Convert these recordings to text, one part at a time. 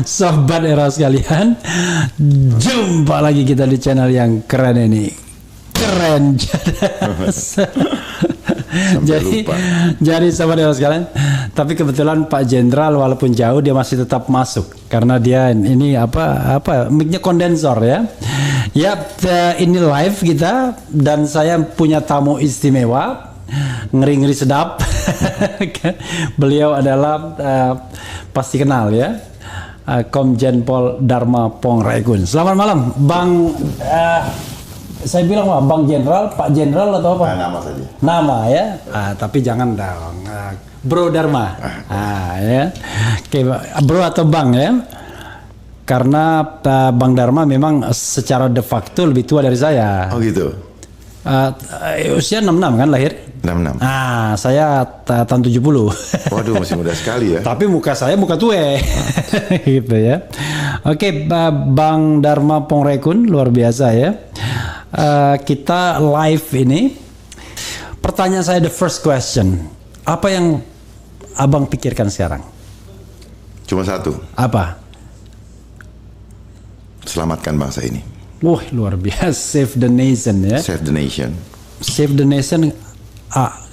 Sobat Era sekalian, jumpa lagi kita di channel yang keren ini. Keren. jadi Sobat Era sekalian, tapi kebetulan Pak Jenderal walaupun jauh dia masih tetap masuk karena dia ini apa mic-nya kondensor ya. Ya, ini live kita dan saya punya tamu istimewa. Ngeri-ngeri sedap. Beliau adalah pasti kenal ya, Komjen Pol Dharma Pongrekun. Selamat malam Bang, saya bilang Bang Jenderal, Pak Jenderal atau apa? Nama saja. Nama ya, tapi jangan dong Bro Dharma. Ya. Oke, Bro atau Bang ya, karena Bang Dharma memang secara de facto lebih tua dari saya. Oh gitu. Usia 66 kan lahir? 66. Saya tahun 70. Waduh, masih muda sekali ya. Tapi muka saya muka tue. Gitu ya. Oke, Bang Dharma Pongrekun luar biasa ya. Kita live ini. Pertanyaan saya the first question. Apa yang Abang pikirkan sekarang? Cuma satu. Apa? Selamatkan bangsa ini. Wah, luar biasa. Save the nation ya. Save the nation. Save the nation.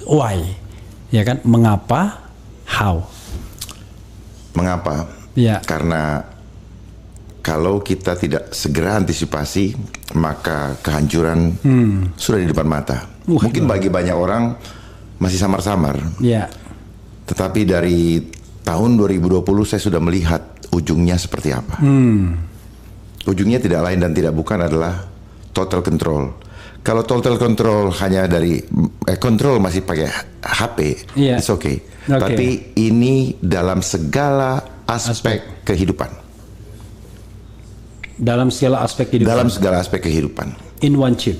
Why? Ya kan? Mengapa? How? Mengapa? Ya. Karena kalau kita tidak segera antisipasi, maka kehancuran sudah di depan mata. Mungkin bagi banyak orang masih samar-samar. Ya. Tetapi dari tahun 2020 saya sudah melihat ujungnya seperti apa. Ujungnya tidak lain dan tidak bukan adalah total control. Kalau total control hanya dari control masih pakai HP, it's okay. Tapi ini dalam segala aspek kehidupan. Dalam segala aspek kehidupan. Dalam segala aspek kehidupan. In one chip.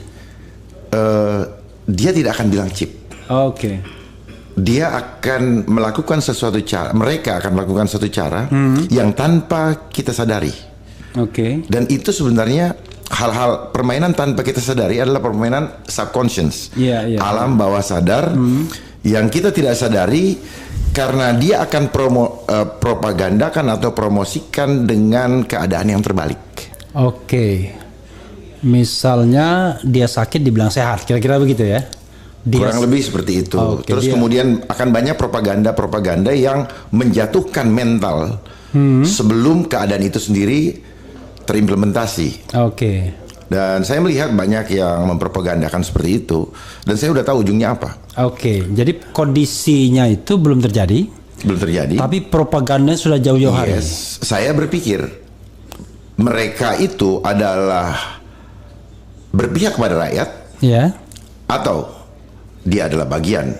Dia tidak akan bilang chip. Oke. Dia akan melakukan sesuatu cara. Mereka akan melakukan suatu cara yang tanpa kita sadari. Oke. Dan itu sebenarnya hal-hal permainan tanpa kita sadari adalah permainan subconscious, alam bawah sadar yang kita tidak sadari karena dia akan propagandakan atau promosikan dengan keadaan yang terbalik. Oke. Misalnya dia sakit dibilang sehat, kira-kira begitu ya? Kurang lebih seperti itu. Terus kemudian akan banyak propaganda yang menjatuhkan mental sebelum keadaan itu sendiri terimplementasi. Oke. Dan saya melihat banyak yang mempropagandakan seperti itu dan saya udah tahu ujungnya apa. Oke. Jadi kondisinya itu belum terjadi. Belum terjadi. Tapi propaganda sudah jauh-jauh hari. Saya berpikir mereka itu adalah berpihak kepada rakyat. Ya. Atau dia adalah bagian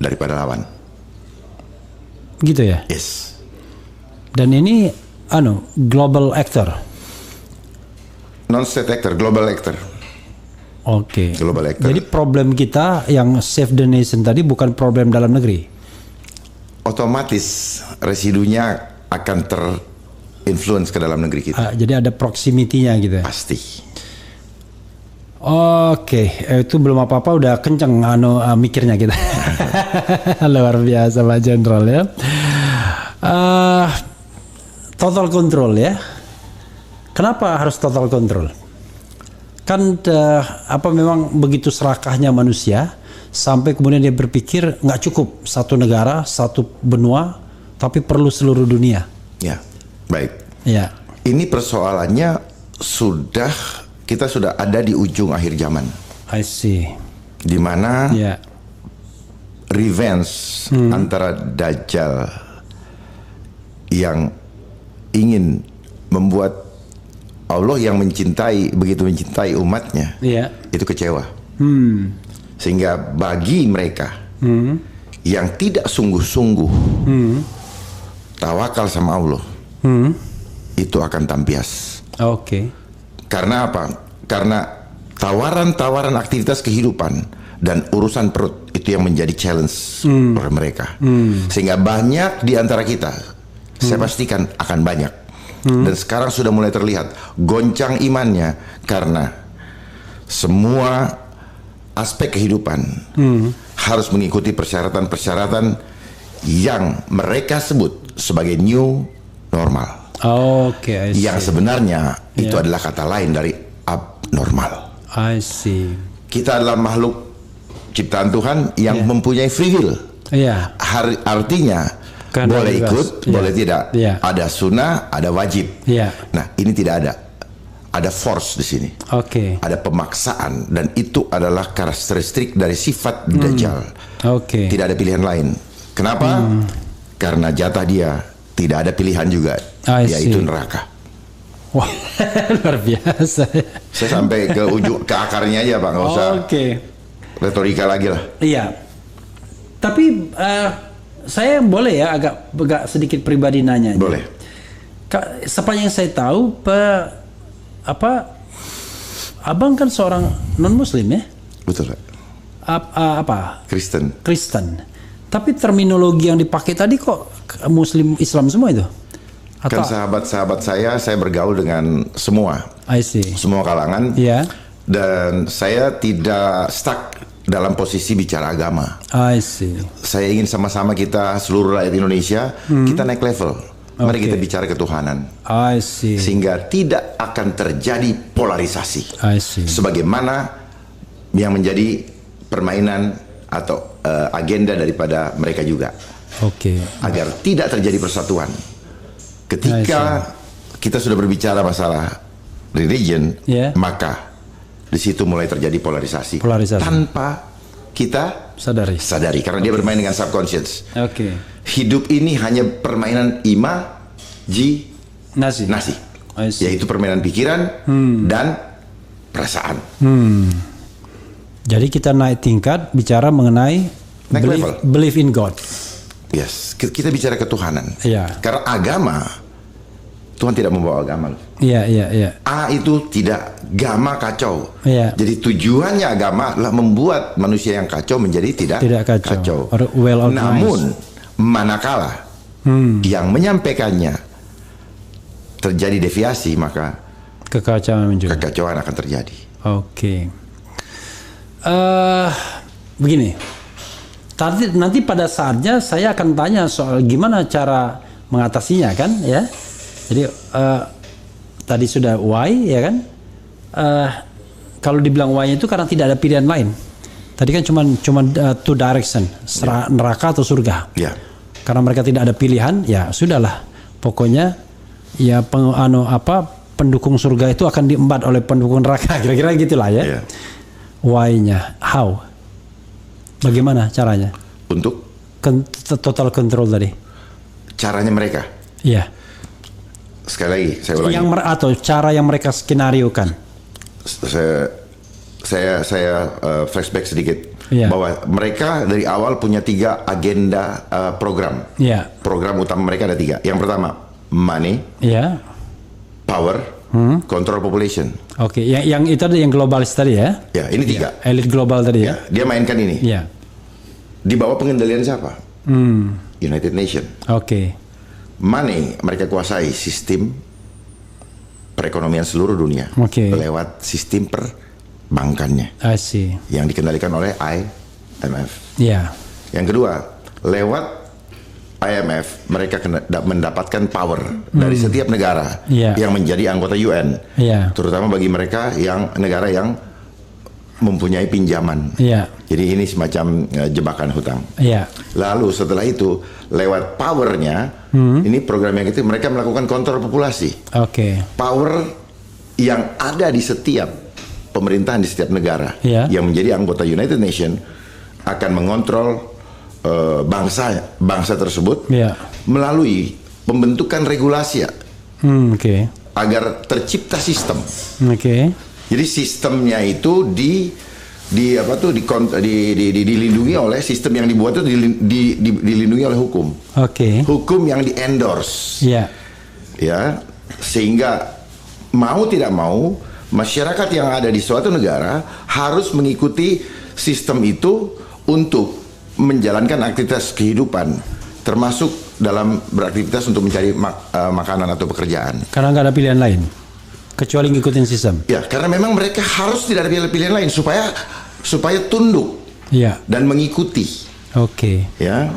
daripada lawan. Gitu ya. Yes. Dan ini global actor. Non-state actor, global actor. Oke. Global actor. Jadi problem kita yang save the nation tadi bukan problem dalam negeri. Otomatis residunya akan terinfluence ke dalam negeri kita. Jadi ada proximity-nya gitu ya. Pasti. Oke, itu belum apa-apa udah kenceng mikirnya kita. Luar biasa Pak Jenderal ya. Total control ya. Kenapa harus total control? Kan memang begitu serakahnya manusia sampai kemudian dia berpikir nggak cukup satu negara, satu benua, tapi perlu seluruh dunia. Ya, baik. Ya. Ini persoalannya kita sudah ada di ujung akhir zaman. I see. Di mana revenge antara Dajjal yang ingin membuat Allah yang begitu mencintai umatnya, itu kecewa. Sehingga bagi mereka yang tidak sungguh-sungguh tawakal sama Allah, itu akan tampias. Oke. Karena apa? Karena tawaran-tawaran aktivitas kehidupan dan urusan perut itu yang menjadi challenge oleh mereka. Sehingga banyak di antara kita, saya pastikan akan banyak. Dan sekarang sudah mulai terlihat goncang imannya karena semua aspek kehidupan harus mengikuti persyaratan-persyaratan yang mereka sebut sebagai new normal. Oke, I see. Yang sebenarnya itu adalah kata lain dari abnormal. I see. Kita adalah makhluk ciptaan Tuhan yang mempunyai free will. Iya. Artinya Karena boleh bebas. ikut, boleh tidak. Ada sunnah, ada wajib. Iya. Nah, ini tidak ada. Ada force di sini. Oke. Ada pemaksaan, dan itu adalah karakteristik dari sifat Dajjal. Oke. Tidak ada pilihan lain. Kenapa? Karena jatah dia tidak ada pilihan juga, yaitu neraka. Wah, luar biasa. Saya sampai ke akarnya aja, Pak, nggak usah retorika lagi lah. Iya. Tapi saya boleh ya agak sedikit pribadi nanya. Boleh. Sepanjang saya tahu, abang kan seorang non Muslim ya? Betul, Pak. Apa? Kristen. Tapi terminologi yang dipakai tadi kok Muslim Islam semua itu? Kan sahabat-sahabat saya bergaul dengan semua. I see. Semua kalangan. Iya. Dan saya tidak stuck dalam posisi bicara agama. I see. Saya ingin sama-sama kita seluruh rakyat Indonesia kita naik level. Mari kita bicara ketuhanan. I see. Sehingga tidak akan terjadi polarisasi. I see. Sebagaimana yang menjadi permainan atau agenda daripada mereka juga. Oke. Agar tidak terjadi persatuan. Ketika kita sudah berbicara masalah religion, maka di situ mulai terjadi polarisasi. Tanpa kita sadari karena dia bermain dengan subconscious. Hidup ini hanya permainan nasi. Yaitu permainan pikiran dan perasaan. Jadi kita naik tingkat bicara mengenai belief in God. Yes, kita bicara ketuhanan. Karena agama, Tuhan tidak membawa agama. A itu tidak gama kacau. Jadi tujuannya agama adalah membuat manusia yang kacau menjadi tidak kacau. Namun manakala yang menyampaikannya terjadi deviasi, maka kekacauan akan terjadi. Begini. Nanti pada saatnya saya akan tanya soal gimana cara mengatasinya kan ya. Jadi tadi sudah why ya kan. Kalau dibilang why itu karena tidak ada pilihan lain. Tadi kan cuma two direction, neraka atau surga. Karena mereka tidak ada pilihan, ya sudahlah. Pokoknya ya pendukung surga itu akan diembat oleh pendukung neraka, kira-kira gitulah ya. Why-nya, how? Bagaimana caranya? Untuk total control tadi. Caranya mereka. Iya. Sekali lagi saya ulangi. Atau cara yang mereka skenariokan. Saya flashback sedikit bahwa mereka dari awal punya 3 agenda program. Program utama mereka ada 3. Yang pertama money, power, control population. Yang itu ada yang globalis tadi ya? Ya, ini 3. Elit global tadi ya? Dia mainkan ini. Di bawah pengendalian siapa? United Nation. Money, mereka kuasai sistem perekonomian seluruh dunia lewat sistem perbankannya yang dikendalikan oleh IMF. Yang kedua, lewat IMF mereka mendapatkan power dari setiap negara yang menjadi anggota UN, terutama bagi mereka yang negara yang mempunyai pinjaman. Jadi ini semacam jebakan hutang. Lalu setelah itu lewat powernya, ini program yang itu mereka melakukan kontrol populasi. Power yang ada di setiap pemerintahan di setiap negara yang menjadi anggota United Nation akan mengontrol bangsa tersebut melalui pembentukan regulasi agar tercipta sistem. Jadi sistemnya itu dilindungi oleh sistem yang dibuat itu dilindungi oleh hukum. Hukum yang di-endorse. Ya, sehingga mau tidak mau masyarakat yang ada di suatu negara harus mengikuti sistem itu untuk menjalankan aktivitas kehidupan, termasuk dalam beraktivitas untuk mencari makanan atau pekerjaan. Karena nggak ada pilihan lain kecuali ngikutin sistem. Ya, karena memang mereka harus tidak ada pilihan lain supaya tunduk dan mengikuti. Ya,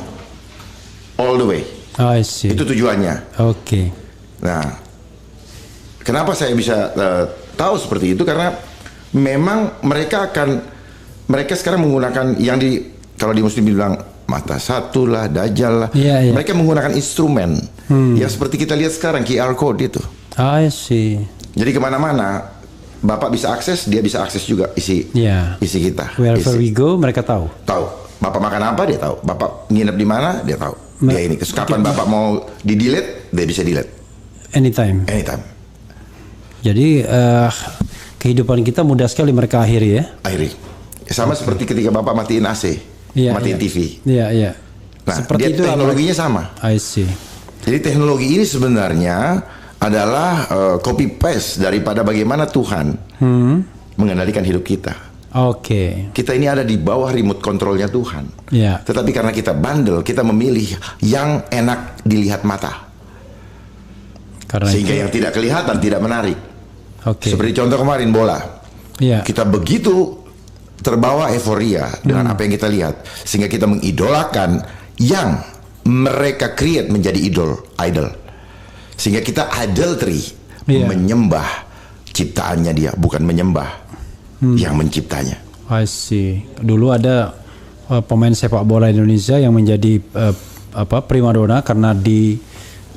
all the way. I see. Itu tujuannya. Nah, kenapa saya bisa tahu seperti itu? Karena memang mereka sekarang menggunakan yang kalau di Muslim bilang mata satu lah, dajjal lah. Mereka menggunakan instrumen yang seperti kita lihat sekarang, QR code itu. I see. Jadi kemana-mana Bapak bisa akses, dia bisa akses juga isi kita. Wherever we go, mereka tahu. Bapak makan apa, dia tahu. Bapak nginep di mana, dia tahu. Dia ini. Kapan Bapak mau di-delete, dia bisa delete. Anytime. Jadi kehidupan kita mudah sekali mereka akhiri ya. Sama seperti ketika Bapak matiin AC, matiin TV. Iya. Nah, seperti itu teknologinya sama. I see. Jadi teknologi ini sebenarnya adalah copy paste daripada bagaimana Tuhan mengendalikan hidup kita. Kita ini ada di bawah remote kontrolnya Tuhan. Tetapi karena kita bandel, kita memilih yang enak dilihat mata. Sehingga yang tidak kelihatan tidak menarik. Seperti contoh kemarin bola. Kita begitu terbawa euforia dengan apa yang kita lihat, sehingga kita mengidolakan yang mereka create menjadi idol. Sehingga kita adultery, menyembah ciptaannya dia, bukan menyembah yang menciptanya. I see. Dulu ada pemain sepak bola Indonesia yang menjadi primadona karena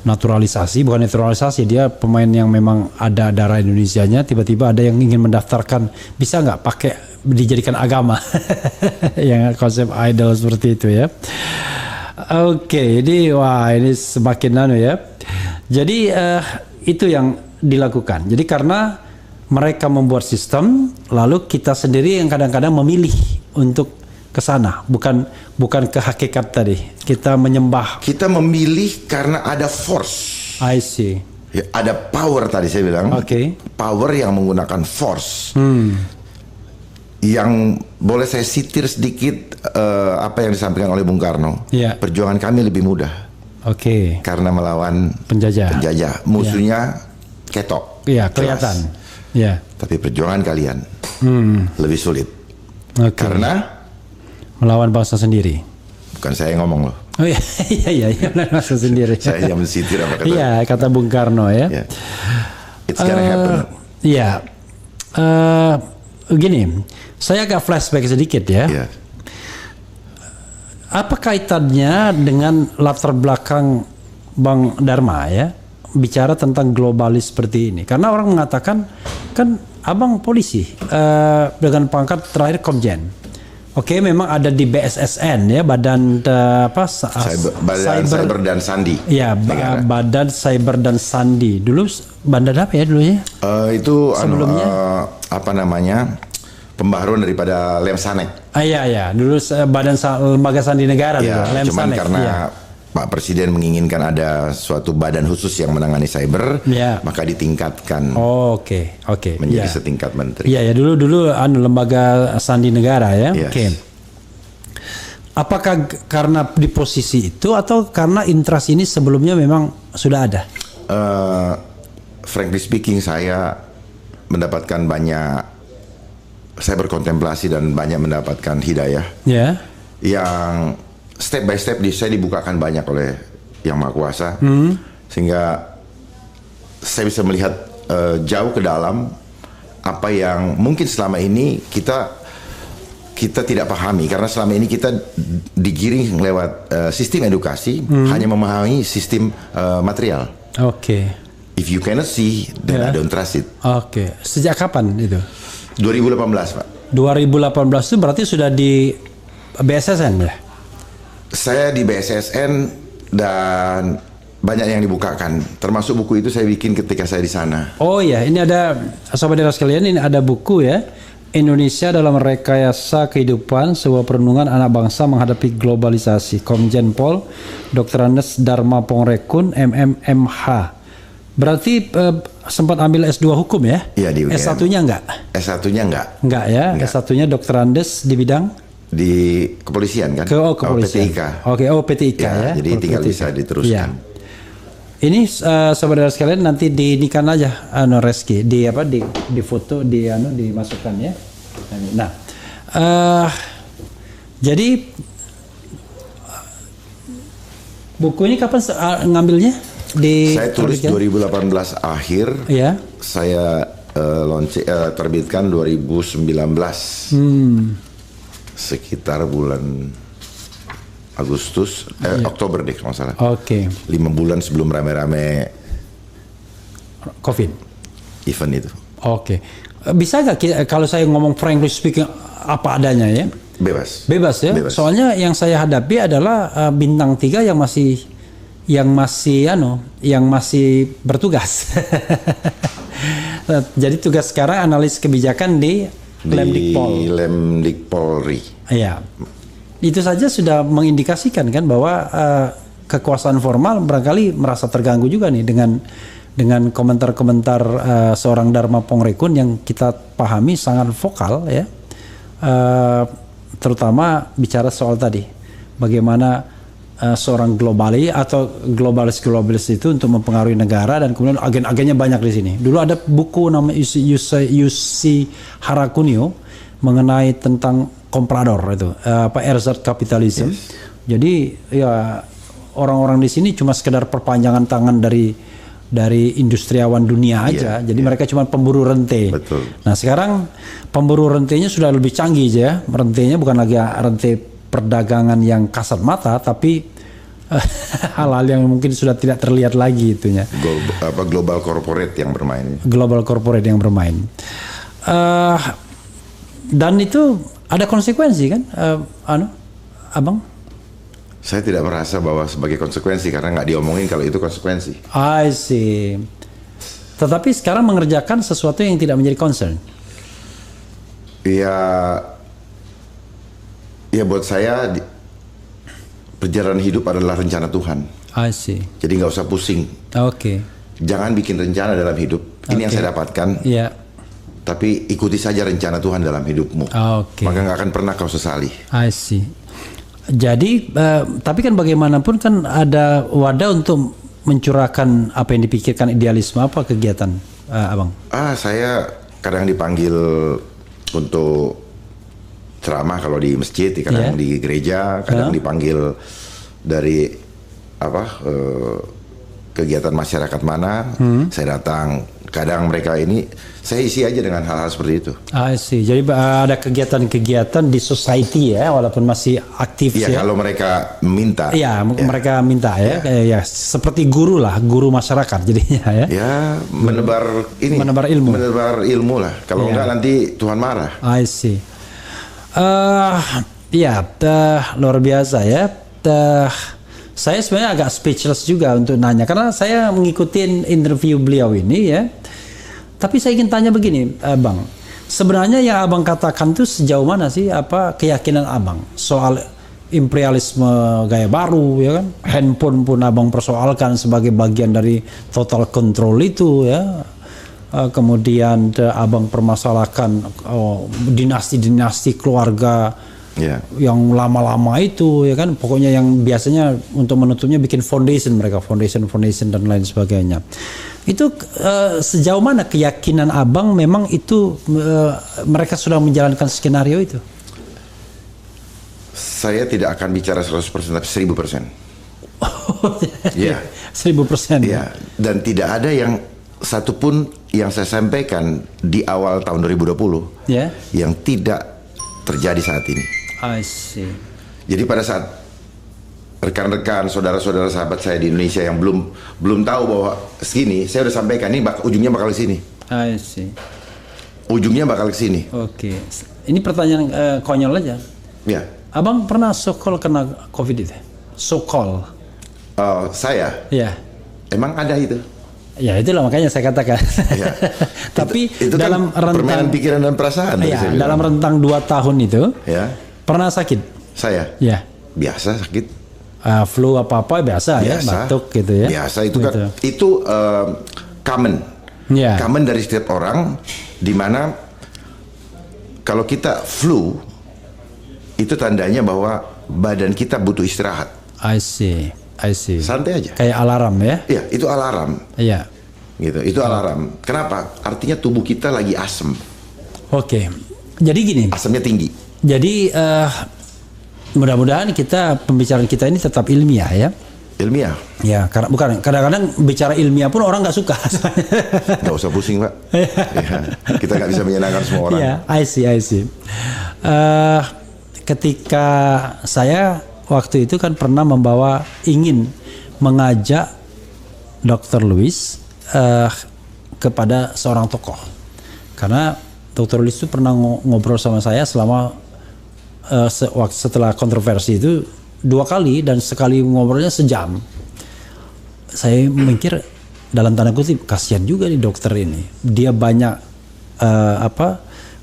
naturalisasi, bukan naturalisasi, dia pemain yang memang ada darah Indonesianya. Tiba-tiba ada yang ingin mendaftarkan, bisa nggak pakai dijadikan agama, yang konsep idol seperti itu ya. Jadi ini semakin ya. Jadi itu yang dilakukan. Jadi karena mereka membuat sistem, lalu kita sendiri yang kadang-kadang memilih untuk ke sana, bukan ke hakikat tadi. Kita menyembah. Kita memilih karena ada force. I see. Ya, ada power tadi saya bilang. Power yang menggunakan force. Yang boleh saya sitir sedikit apa yang disampaikan oleh Bung Karno. Perjuangan kami lebih mudah. Karena melawan penjajah. Musuhnya ketok. Kelihatan. Tapi perjuangan kalian lebih sulit. Karena melawan bangsa sendiri. Bukan saya yang ngomong loh. Iya, melawan bangsa sendiri. Saya yang mensitir apa kata. Kata Bung Karno ya. It's gonna happen. Gini, saya agak flashback sedikit ya. Apa kaitannya dengan latar belakang Bang Dharma ya, bicara tentang globalis seperti ini? Karena orang mengatakan kan abang polisi dengan pangkat terakhir Komjen. Memang ada di BSSN ya, Badan Cyber dan Sandi. Badan Cyber dan Sandi. Dulu badan apa ya dulunya? Itu sebelumnya apa namanya? Pembaharuan daripada Lemsanek. Dulu Badan Lembaga Sandi Negara. Cuman karena Pak Presiden menginginkan ada suatu badan khusus yang menangani cyber, maka ditingkatkan. Menjadi setingkat menteri. Dulu Lembaga Sandi Negara ya. Apakah karena di posisi itu atau karena interest ini sebelumnya memang sudah ada? Frankly speaking, saya mendapatkan banyak, saya berkontemplasi dan banyak mendapatkan hidayah. Yang step by step saya dibukakan banyak oleh Yang Maha Kuasa, sehingga saya bisa melihat jauh ke dalam apa yang mungkin selama ini kita tidak pahami, karena selama ini kita digiring lewat sistem edukasi, hanya memahami sistem material. If you cannot see, then I don't trust it. Sejak kapan itu? 2018 Pak. 2018 itu berarti sudah di BSSN ya? Saya di BSSN dan banyak yang dibukakan. Termasuk buku itu saya bikin ketika saya di sana. Ini ada, sobat deras sekalian, ini ada buku ya. Indonesia dalam Rekayasa Kehidupan, sebuah perenungan anak bangsa menghadapi globalisasi. Komjen Pol Dr. Andes Dharma Pongrekun, MMMH. Berarti sempat ambil S2 hukum ya? Iya, di UGM. S1-nya enggak? S1-nya enggak. Enggak ya? Enggak. S1-nya Dr. Andes di bidang? Di kepolisian kan? Kepolisian. PTIK. PTIK ya. Jadi tinggal bisa diteruskan. Ini saudara sekalian nanti diinikan aja Reski di foto dimasukkan ya. Nah, jadi buku ini kapan ngambilnya? Saya tulis 2018 akhir. Ya. Saya terbitkan 2019. Sekitar bulan Agustus, Oktober deh kalau nggak salah. Oke. 5 bulan sebelum rame-rame COVID event itu. Oke. Bisa nggak kalau saya ngomong frankly speaking apa adanya ya? Bebas. Bebas ya. Bebas. Soalnya yang saya hadapi adalah bintang 3 yang masih bertugas. Jadi tugas sekarang analis kebijakan di Lemdikpolri. Iya. Itu saja sudah mengindikasikan kan bahwa kekuasaan formal barangkali merasa terganggu juga nih dengan komentar-komentar seorang Dharma Pongrekun yang kita pahami sangat vokal ya. Terutama bicara soal tadi bagaimana seorang globalis itu untuk mempengaruhi negara dan kemudian agen-agennya banyak di sini. Dulu ada buku namanya Yusi Harakunio mengenai tentang komprador itu ersatz kapitalisme. Yes. Jadi ya orang-orang di sini cuma sekedar perpanjangan tangan dari industriawan dunia aja. Jadi mereka cuma pemburu rente. Betul. Nah, sekarang pemburu rentenya sudah lebih canggih aja. Rentenya bukan lagi rente perdagangan yang kasat mata, tapi hal-hal yang mungkin sudah tidak terlihat lagi itunya. Global corporate yang bermain. Global corporate yang bermain. Dan itu ada konsekuensi kan, Abang? Saya tidak merasa bahwa sebagai konsekuensi karena nggak diomongin kalau itu konsekuensi. I see. Tetapi sekarang mengerjakan sesuatu yang tidak menjadi concern. Ya buat saya perjalanan hidup adalah rencana Tuhan. I see. Jadi nggak usah pusing. Oke. Jangan bikin rencana dalam hidup. Ini yang saya dapatkan. Iya. Tapi ikuti saja rencana Tuhan dalam hidupmu. Oke. Maka nggak akan pernah kau sesali. I see. Jadi, tapi kan bagaimanapun kan ada wadah untuk mencurahkan apa yang dipikirkan idealisme, apa kegiatan Abang? Saya kadang dipanggil untuk ceramah kalau di masjid, kadang di gereja, kadang dipanggil dari kegiatan masyarakat mana, saya datang. Kadang mereka ini saya isi aja dengan hal-hal seperti itu. I see. Jadi ada kegiatan-kegiatan di society ya, walaupun masih aktif ya. Kalau mereka minta. Iya, mereka minta ya. Ya, seperti guru lah, guru masyarakat jadinya ya. Ya, menebar ilmu lah. Kalau enggak nanti Tuhan marah. I see. Luar biasa ya. Saya sebenarnya agak speechless juga untuk nanya karena saya mengikuti interview beliau ini ya. Tapi saya ingin tanya begini, Bang. Sebenarnya yang Abang katakan itu sejauh mana sih keyakinan Abang soal imperialisme gaya baru ya kan? Handphone pun Abang persoalkan sebagai bagian dari total control itu ya. Kemudian Abang permasalahkan dinasti-dinasti keluarga yang lama-lama itu ya kan, pokoknya yang biasanya untuk menutupnya bikin foundation dan lain sebagainya. Itu sejauh mana keyakinan Abang memang itu mereka sudah menjalankan skenario itu? Saya tidak akan bicara 100% tapi 1000%. Ya, 1000%. Ya, dan tidak ada yang satupun yang saya sampaikan di awal tahun 2020 yang tidak terjadi saat ini. I see. Jadi pada saat rekan-rekan, saudara-saudara sahabat saya di Indonesia yang belum tahu bahwa segini, saya udah sampaikan ini ujungnya bakal ke sini. I see. Ujungnya bakal ke sini. Oke. Ini pertanyaan konyol aja. Ya. Abang pernah so-called kena COVID itu? So-called. Saya? Ya. Emang ada itu? Ya itulah makanya saya katakan. Ya. Tapi itu dalam kan rentang permainan pikiran dan perasaan. Ya, dalam rentang 2 tahun itu. Ya. Pernah sakit? Saya? Ya. Biasa sakit. Flu apa-apa biasa ya, batuk gitu ya. Biasa itu kan itu common. Yeah. Common dari setiap orang, di mana kalau kita flu itu tandanya bahwa badan kita butuh istirahat. I see. Santai aja. Kayak alarm ya? Iya, itu alarm. Iya. Gitu, itu alarm. Kenapa? Artinya tubuh kita lagi asem. Oke. Jadi gini. Asemnya tinggi. Jadi mudah-mudahan pembicaraan kita ini tetap ilmiah ya. ilmiah. Ya, karena bukan kadang-kadang bicara ilmiah pun orang nggak suka. Nggak usah pusing, Pak. Ya, kita nggak bisa menyenangkan semua orang. Ya, I see. Ketika saya waktu itu kan pernah ingin mengajak Dr. Lewis kepada seorang tokoh, karena Dr. Lewis itu pernah ngobrol sama saya selama setelah kontroversi itu 2 kali, dan sekali ngobrolnya sejam. Saya mikir dalam tanda kutip kasihan juga nih dokter ini. Dia banyak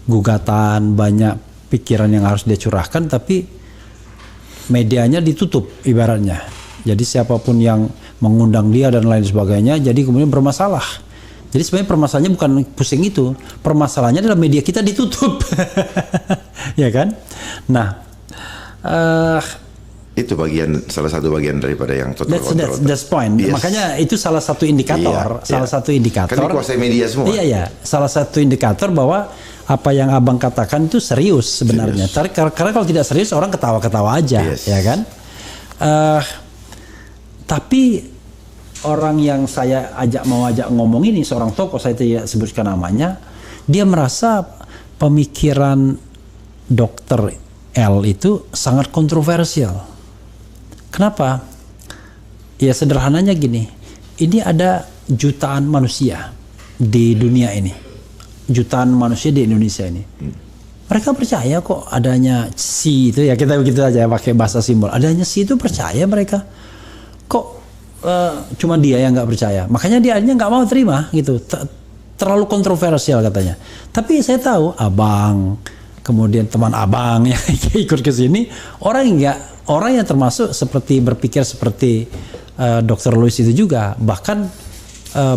gugatan, banyak pikiran yang harus dia curahkan, tapi medianya ditutup ibaratnya. Jadi siapapun yang mengundang dia dan lain sebagainya, jadi kemudian bermasalah. Jadi sebenarnya permasalahannya bukan pusing itu, permasalahannya adalah media kita ditutup, ya kan? Nah. Itu salah satu bagian daripada yang total control. That's point. Yes. Makanya itu salah satu indikator, satu indikator. Kan dikuasai media semua. Iya. Salah satu indikator bahwa apa yang abang katakan itu serius sebenarnya. Karena kalau tidak serius orang ketawa-ketawa aja, ya kan? Tapi orang yang saya mau ajak ngomong ini seorang tokoh, saya tidak sebutkan namanya, dia merasa pemikiran Dr. L itu sangat kontroversial. Kenapa? Ya sederhananya gini, ini ada jutaan manusia di dunia ini, jutaan manusia di Indonesia ini. Mereka percaya kok adanya si itu, ya kita begitu aja pakai bahasa simbol. Adanya si itu percaya mereka. Kok cuma dia yang nggak percaya? Makanya dia akhirnya nggak mau terima gitu. Terlalu kontroversial katanya. Tapi saya tahu abang, kemudian teman abang yang ikut ke sini orang yang termasuk berpikir seperti Dr. Lewis itu juga, bahkan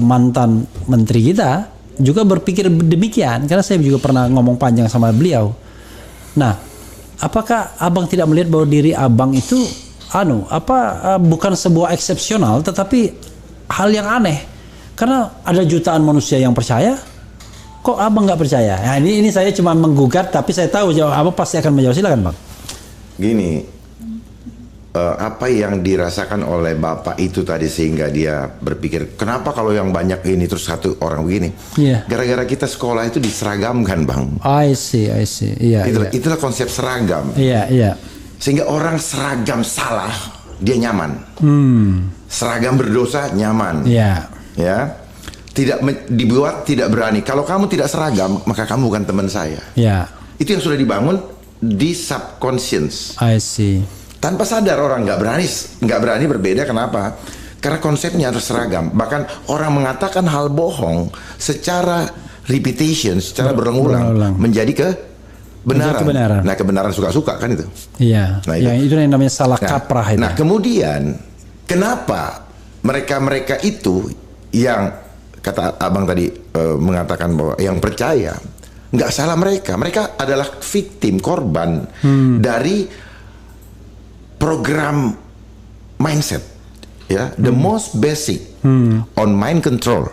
mantan menteri kita juga berpikir demikian, karena saya juga pernah ngomong panjang sama beliau. Nah, apakah abang tidak melihat bahwa diri abang itu bukan sebuah eksepsional, tetapi hal yang aneh? Karena ada jutaan manusia yang percaya, kok abang nggak percaya? Nah, ini saya cuma menggugat, tapi saya tahu jawab abang pasti akan menjawab. Silakan bang. Gini, apa yang dirasakan oleh bapak itu tadi sehingga dia berpikir kenapa kalau yang banyak ini terus satu orang begini? Gara-gara kita sekolah itu diseragamkan, bang. I see. Iya. Itulah konsep seragam. Iya. Sehingga orang seragam salah dia nyaman. Seragam berdosa nyaman. Iya. Ya. Dibuat tidak berani. Kalau kamu tidak seragam, maka kamu bukan teman saya. Ya. Itu yang sudah dibangun di subconscious. I see. Tanpa sadar orang nggak berani berbeda. Kenapa? Karena konsepnya harus seragam. Bahkan orang mengatakan hal bohong secara repetition, secara berulang-ulang menjadi kebenaran. Nah, kebenaran suka-suka kan itu. Iya. Nah, itu yang namanya salah kaprah itu. Nah, kemudian kenapa mereka itu yang kata abang tadi mengatakan bahwa yang percaya, nggak salah mereka adalah victim, korban dari program mindset, ya. The most basic on mind control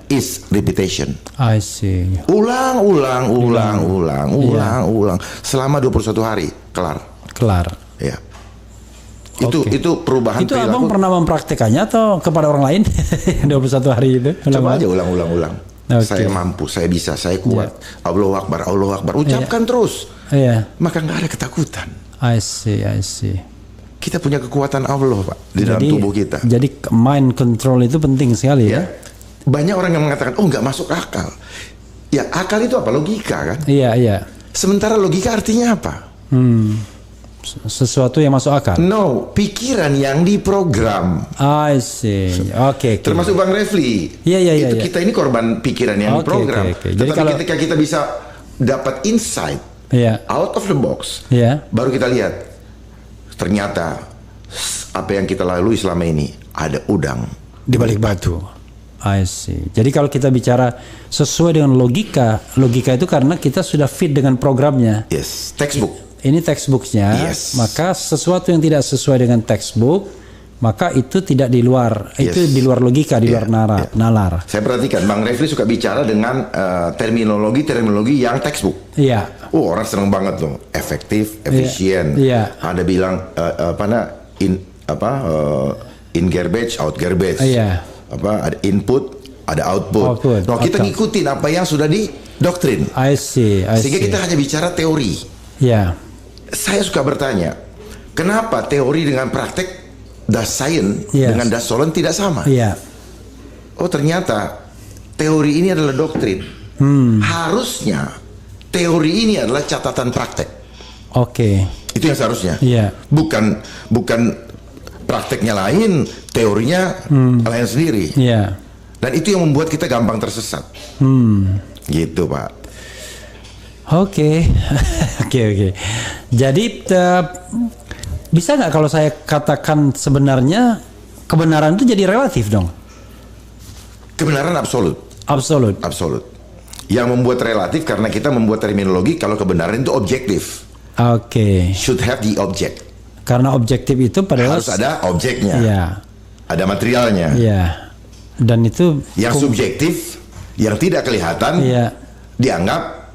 is repetition. I see. Ulang selama 21 hari kelar. Ya. Itu perubahan itu perilaku. Abang pernah mempraktekannya atau kepada orang lain? 21 hari itu. Coba aja ulang. Okay. Saya mampu, saya bisa, saya kuat. Allahu Akbar. Ucapkan terus. Maka nggak ada ketakutan. I see. Kita punya kekuatan Allah, Pak, di dalam tubuh kita. Jadi mind control itu penting sekali ya. Banyak orang yang mengatakan, nggak masuk akal. Ya, akal itu apa? Logika kan? Iya. Sementara logika artinya apa? Sesuatu yang masuk akal. No, pikiran yang diprogram. I see. Oke. Termasuk Bang Refli. Iya. Itu kita ini korban pikiran yang diprogram. Okay. Tetapi ketika kita bisa dapat insight out of the box, baru kita lihat ternyata apa yang kita lalui selama ini ada udang di balik batu. I see. Jadi kalau kita bicara sesuai dengan logika itu karena kita sudah fit dengan programnya. Yes, textbook. Ini textbooknya. Yes. Maka sesuatu yang tidak sesuai dengan textbook, maka itu tidak di luar. Itu di luar logika, di luar nalar. Saya perhatikan Bang Refli suka bicara dengan terminologi yang textbook. Iya. Orang senang banget tuh, efektif, efisien. Ada bilang in garbage, out garbage. Iya. Ada input, ada output. Nah, kita ngikutin apa yang sudah di doktrin. I see. Sehingga kita hanya bicara teori. Ya. Saya suka bertanya, kenapa teori dengan praktek das science dengan das solon tidak sama? Iya. Oh, ternyata teori ini adalah doktrin. Harusnya teori ini adalah catatan praktek. Oke. Itu yang seharusnya. Iya. Bukan prakteknya lain, teorinya lain sendiri. Iya. Dan itu yang membuat kita gampang tersesat. Gitu, Pak. Oke. Jadi bisa nggak kalau saya katakan sebenarnya kebenaran itu jadi relatif dong? Kebenaran absolut. Absolut. Yang membuat relatif karena kita membuat terminologi kalau kebenaran itu objektif. Oke. Should have the object. Karena objektif itu padahal harus ada objeknya. Iya. Ada materialnya. Iya. Dan itu yang subjektif, yang tidak kelihatan, dianggap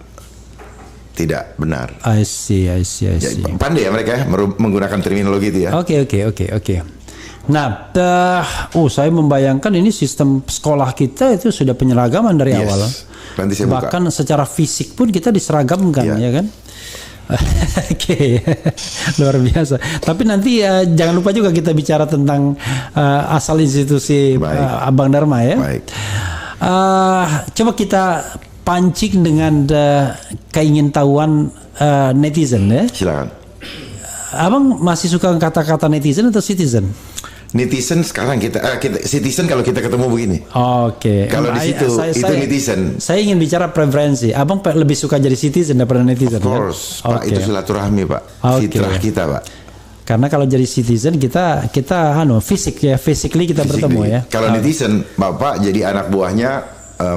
tidak benar. I see. Jadi, pandai ya mereka menggunakan terminologi itu ya. Oke. Nah, saya membayangkan ini sistem sekolah kita itu sudah penyeragaman dari awal. Nanti saya bahkan buka. Secara fisik pun kita diseragamkan, ya kan? Oke, luar biasa. Tapi nanti jangan lupa juga kita bicara tentang asal institusi Abang Dharma ya. Baik. Coba kita pancing dengan keingintahuan netizen ya. Silakan. Abang masih suka kata-kata netizen atau citizen? Netizen sekarang kita citizen kalau kita ketemu begini. Oke. Kalau di situ itu netizen. Saya ingin bicara preferensi. Abang lebih suka jadi citizen daripada netizen. Of course, kan? Pak. Itu silaturahmi, Pak. Fitrah kita, Pak. Karena kalau jadi citizen kita physically kita bertemu ya. Kalau netizen, Bapak jadi anak buahnya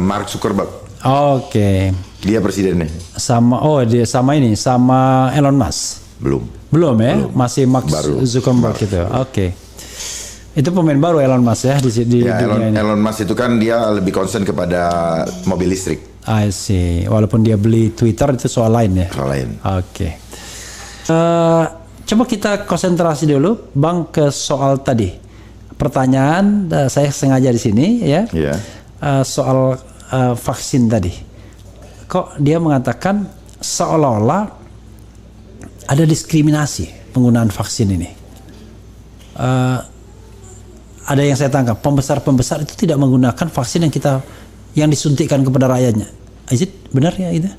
Mark Zuckerberg. Oke. Dia presidennya. Sama Elon Musk. Belum ya? Masih Mark Zuckerberg gitu. Oke. Itu pemain baru Elon Musk ya di dunia ini. Elon Musk itu kan dia lebih concern kepada mobil listrik. I see. Walaupun dia beli Twitter itu soal lain ya. Soal lain. Oke. Coba kita konsentrasi dulu, Bang, ke soal tadi. Pertanyaan saya sengaja di sini ya. Soal vaksin tadi. Kok dia mengatakan seolah-olah ada diskriminasi penggunaan vaksin ini. Ada yang saya tangkap, pembesar itu tidak menggunakan vaksin yang disuntikkan kepada rakyatnya. Is it benar ya itu?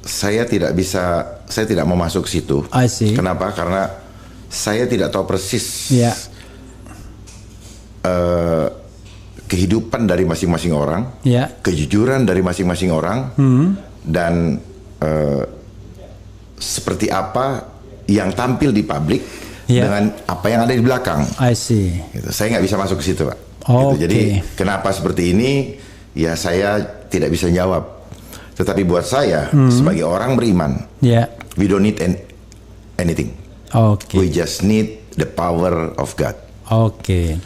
Saya tidak mau masuk ke situ. I see. Kenapa? Karena saya tidak tahu persis kehidupan dari masing-masing orang, kejujuran dari masing-masing orang, dan seperti apa yang tampil di publik dengan apa yang ada di belakang. I see. Gitu. Saya nggak bisa masuk ke situ, Pak. Gitu. Jadi kenapa seperti ini? Ya saya tidak bisa jawab. Tetapi buat saya sebagai orang beriman, we don't need anything. We just need the power of God.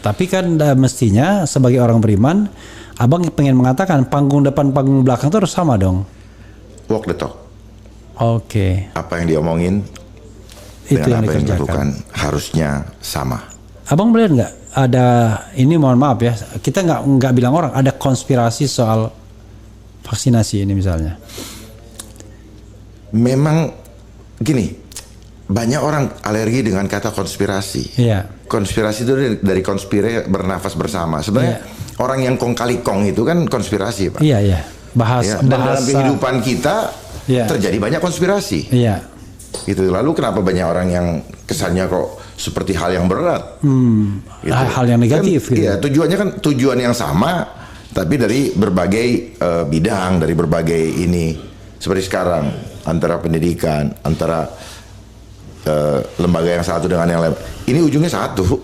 Tapi kan mestinya sebagai orang beriman, Abang pengen mengatakan panggung depan panggung belakang itu harus sama dong. Walk the talk. Apa yang diomongin dengan apa yang dilakukan harusnya sama. Abang melihat nggak ada ini, mohon maaf ya, kita nggak bilang orang ada konspirasi soal vaksinasi ini misalnya. Memang gini, banyak orang alergi dengan kata konspirasi. Konspirasi itu dari konspire bernafas bersama. Sebenarnya orang yang kong kali kong itu kan konspirasi, Pak. Bahasa. Dan dalam kehidupan kita terjadi banyak konspirasi. Gitu. Lalu kenapa banyak orang yang kesannya kok seperti hal yang berat? Gitu. Hal yang negatif. Kan, gitu. Tujuannya kan tujuan yang sama, tapi dari berbagai bidang, dari berbagai ini. Seperti sekarang antara pendidikan, antara lembaga yang satu dengan yang lain. Ini ujungnya satu.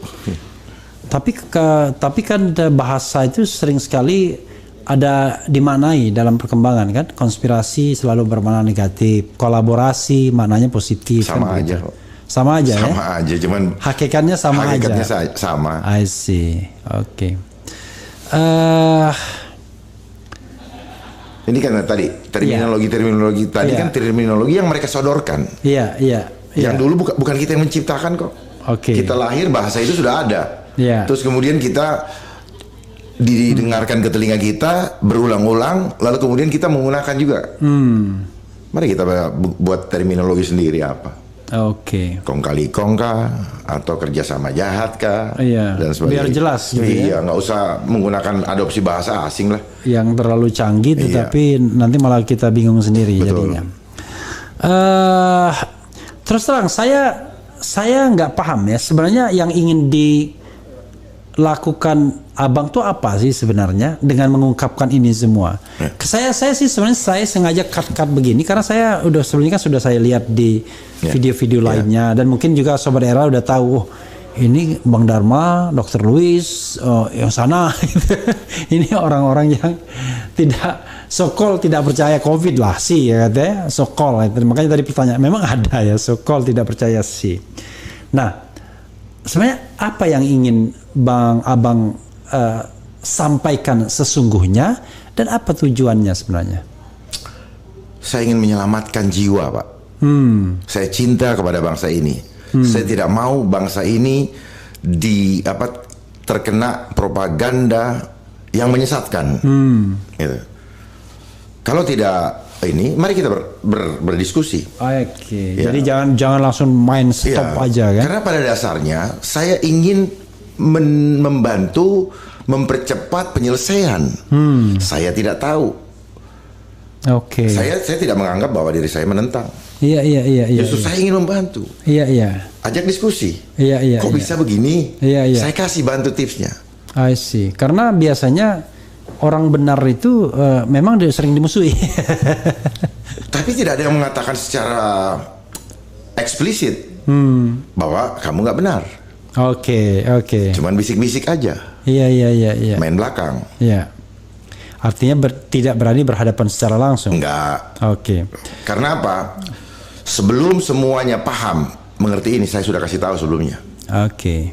Tapi kan bahasa itu sering sekali ada dimaknai dalam perkembangan kan. Konspirasi selalu bermakna negatif, kolaborasi maknanya positif. Sama kan, aja. Gitu. Sama aja ya. Sama aja, cuman hakikatnya sama aja. Sama. I see. Ini kan tadi terminologi tadi kan terminologi yang mereka sodorkan. Yang dulu bukan kita yang menciptakan kok. Oke. Kita lahir bahasa itu sudah ada. Iya. Terus kemudian kita didengarkan ke telinga kita berulang-ulang, lalu kemudian kita menggunakan juga. Mari kita buat terminologi sendiri apa. Oke. Kong kali kong kah, atau kerjasama jahat kah, Iya. dan sebagainya. Biar jelas gitu iya, nggak usah menggunakan adopsi bahasa asing lah. Yang terlalu canggih, tetapi nanti malah kita bingung sendiri. Betul. Jadinya. Terus terang, saya nggak paham ya sebenarnya yang ingin dilakukan abang tuh apa sih sebenarnya dengan mengungkapkan ini semua. Saya sih sebenarnya saya sengaja cut begini karena saya udah sebelumnya kan sudah saya lihat di video-video lainnya, dan mungkin juga Sobat Era udah tahu, oh, ini Bang Dharma, Dr. Luis, yang sana ini orang-orang yang tidak sokol tidak percaya COVID lah sih ya katanya, sokol. Makanya tadi pertanyaan memang ada ya sokol tidak percaya sih. Nah, sebenarnya apa yang ingin abang sampaikan sesungguhnya, dan apa tujuannya sebenarnya? Saya ingin menyelamatkan jiwa, Pak. Saya cinta kepada bangsa ini. Saya tidak mau bangsa ini terkena propaganda yang menyesatkan. Gitu. Kalau tidak ini, mari kita berdiskusi. Oke. Ya. Jadi jangan langsung main stop aja kan? Karena pada dasarnya saya ingin membantu mempercepat penyelesaian. Saya tidak tahu. Oke. Saya tidak menganggap bahwa diri saya menentang. Iya. Justru saya ingin membantu. Iya. Ajak diskusi. Iya. Kok bisa begini? Iya. Saya kasih bantu tipsnya. I see. Karena biasanya orang benar itu memang sering dimusuhi. Tapi tidak ada yang mengatakan secara eksplisit bahwa kamu nggak benar. Oke. Cuman bisik-bisik aja. Iya. Main belakang. Iya. Artinya tidak berani berhadapan secara langsung. Enggak. Oke. Karena apa? Sebelum semuanya paham mengerti ini, saya sudah kasih tahu sebelumnya. Oke.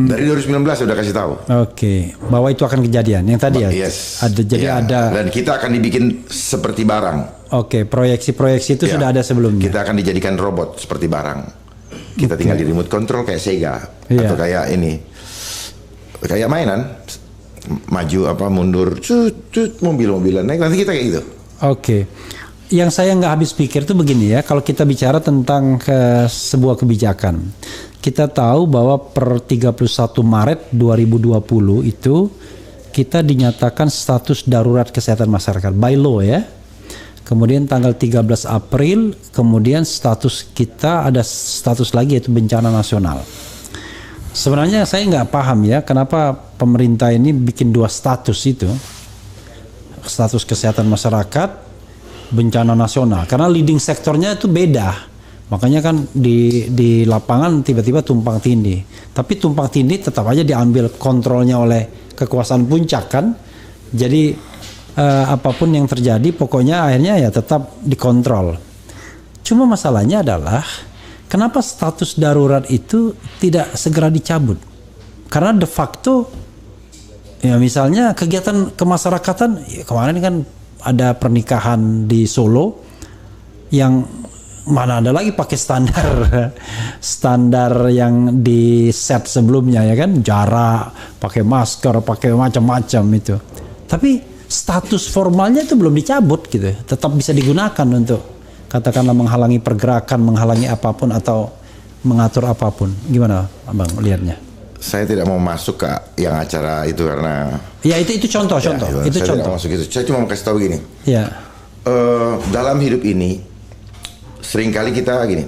Dari 2019 saya sudah kasih tahu. Oke. Bahwa itu akan kejadian. Yang tadi ya. Yes. Ada. Dan kita akan dibikin seperti barang. Oke. Proyeksi itu sudah ada sebelumnya. Kita akan dijadikan robot seperti barang. Kita tinggal di remote control kayak Sega atau kayak ini, kayak mainan. Maju mundur, mobil-mobilan naik, nanti kita kayak gitu. Oke. Yang saya nggak habis pikir tuh begini ya, kalau kita bicara tentang sebuah kebijakan, kita tahu bahwa per 31 Maret 2020 itu kita dinyatakan status darurat kesehatan masyarakat by law ya. Kemudian tanggal 13 April, kemudian status kita ada status lagi yaitu bencana nasional. Sebenarnya saya nggak paham ya kenapa pemerintah ini bikin dua status itu, status kesehatan masyarakat, bencana nasional, karena leading sektornya itu beda. Makanya kan di lapangan tiba-tiba tumpang tindih, tapi tumpang tindih tetap aja diambil kontrolnya oleh kekuasaan puncak kan. Jadi apapun yang terjadi pokoknya akhirnya ya tetap dikontrol. Cuma masalahnya adalah kenapa status darurat itu tidak segera dicabut? Karena de facto, ya misalnya kegiatan kemasyarakatan, ya kemarin kan ada pernikahan di Solo, yang mana ada lagi pakai standar yang di set sebelumnya ya kan, jarak, pakai masker, pakai macam-macam itu. Tapi status formalnya itu belum dicabut gitu, tetap bisa digunakan untuk katakanlah menghalangi pergerakan, menghalangi apapun atau mengatur apapun. Gimana Abang lihatnya? Saya tidak mau masuk ke yang acara itu karena ya itu contoh. Saya tidak masuk itu. Saya cuma mau kasih tahu gini. Ya. Dalam hidup ini seringkali kita gini.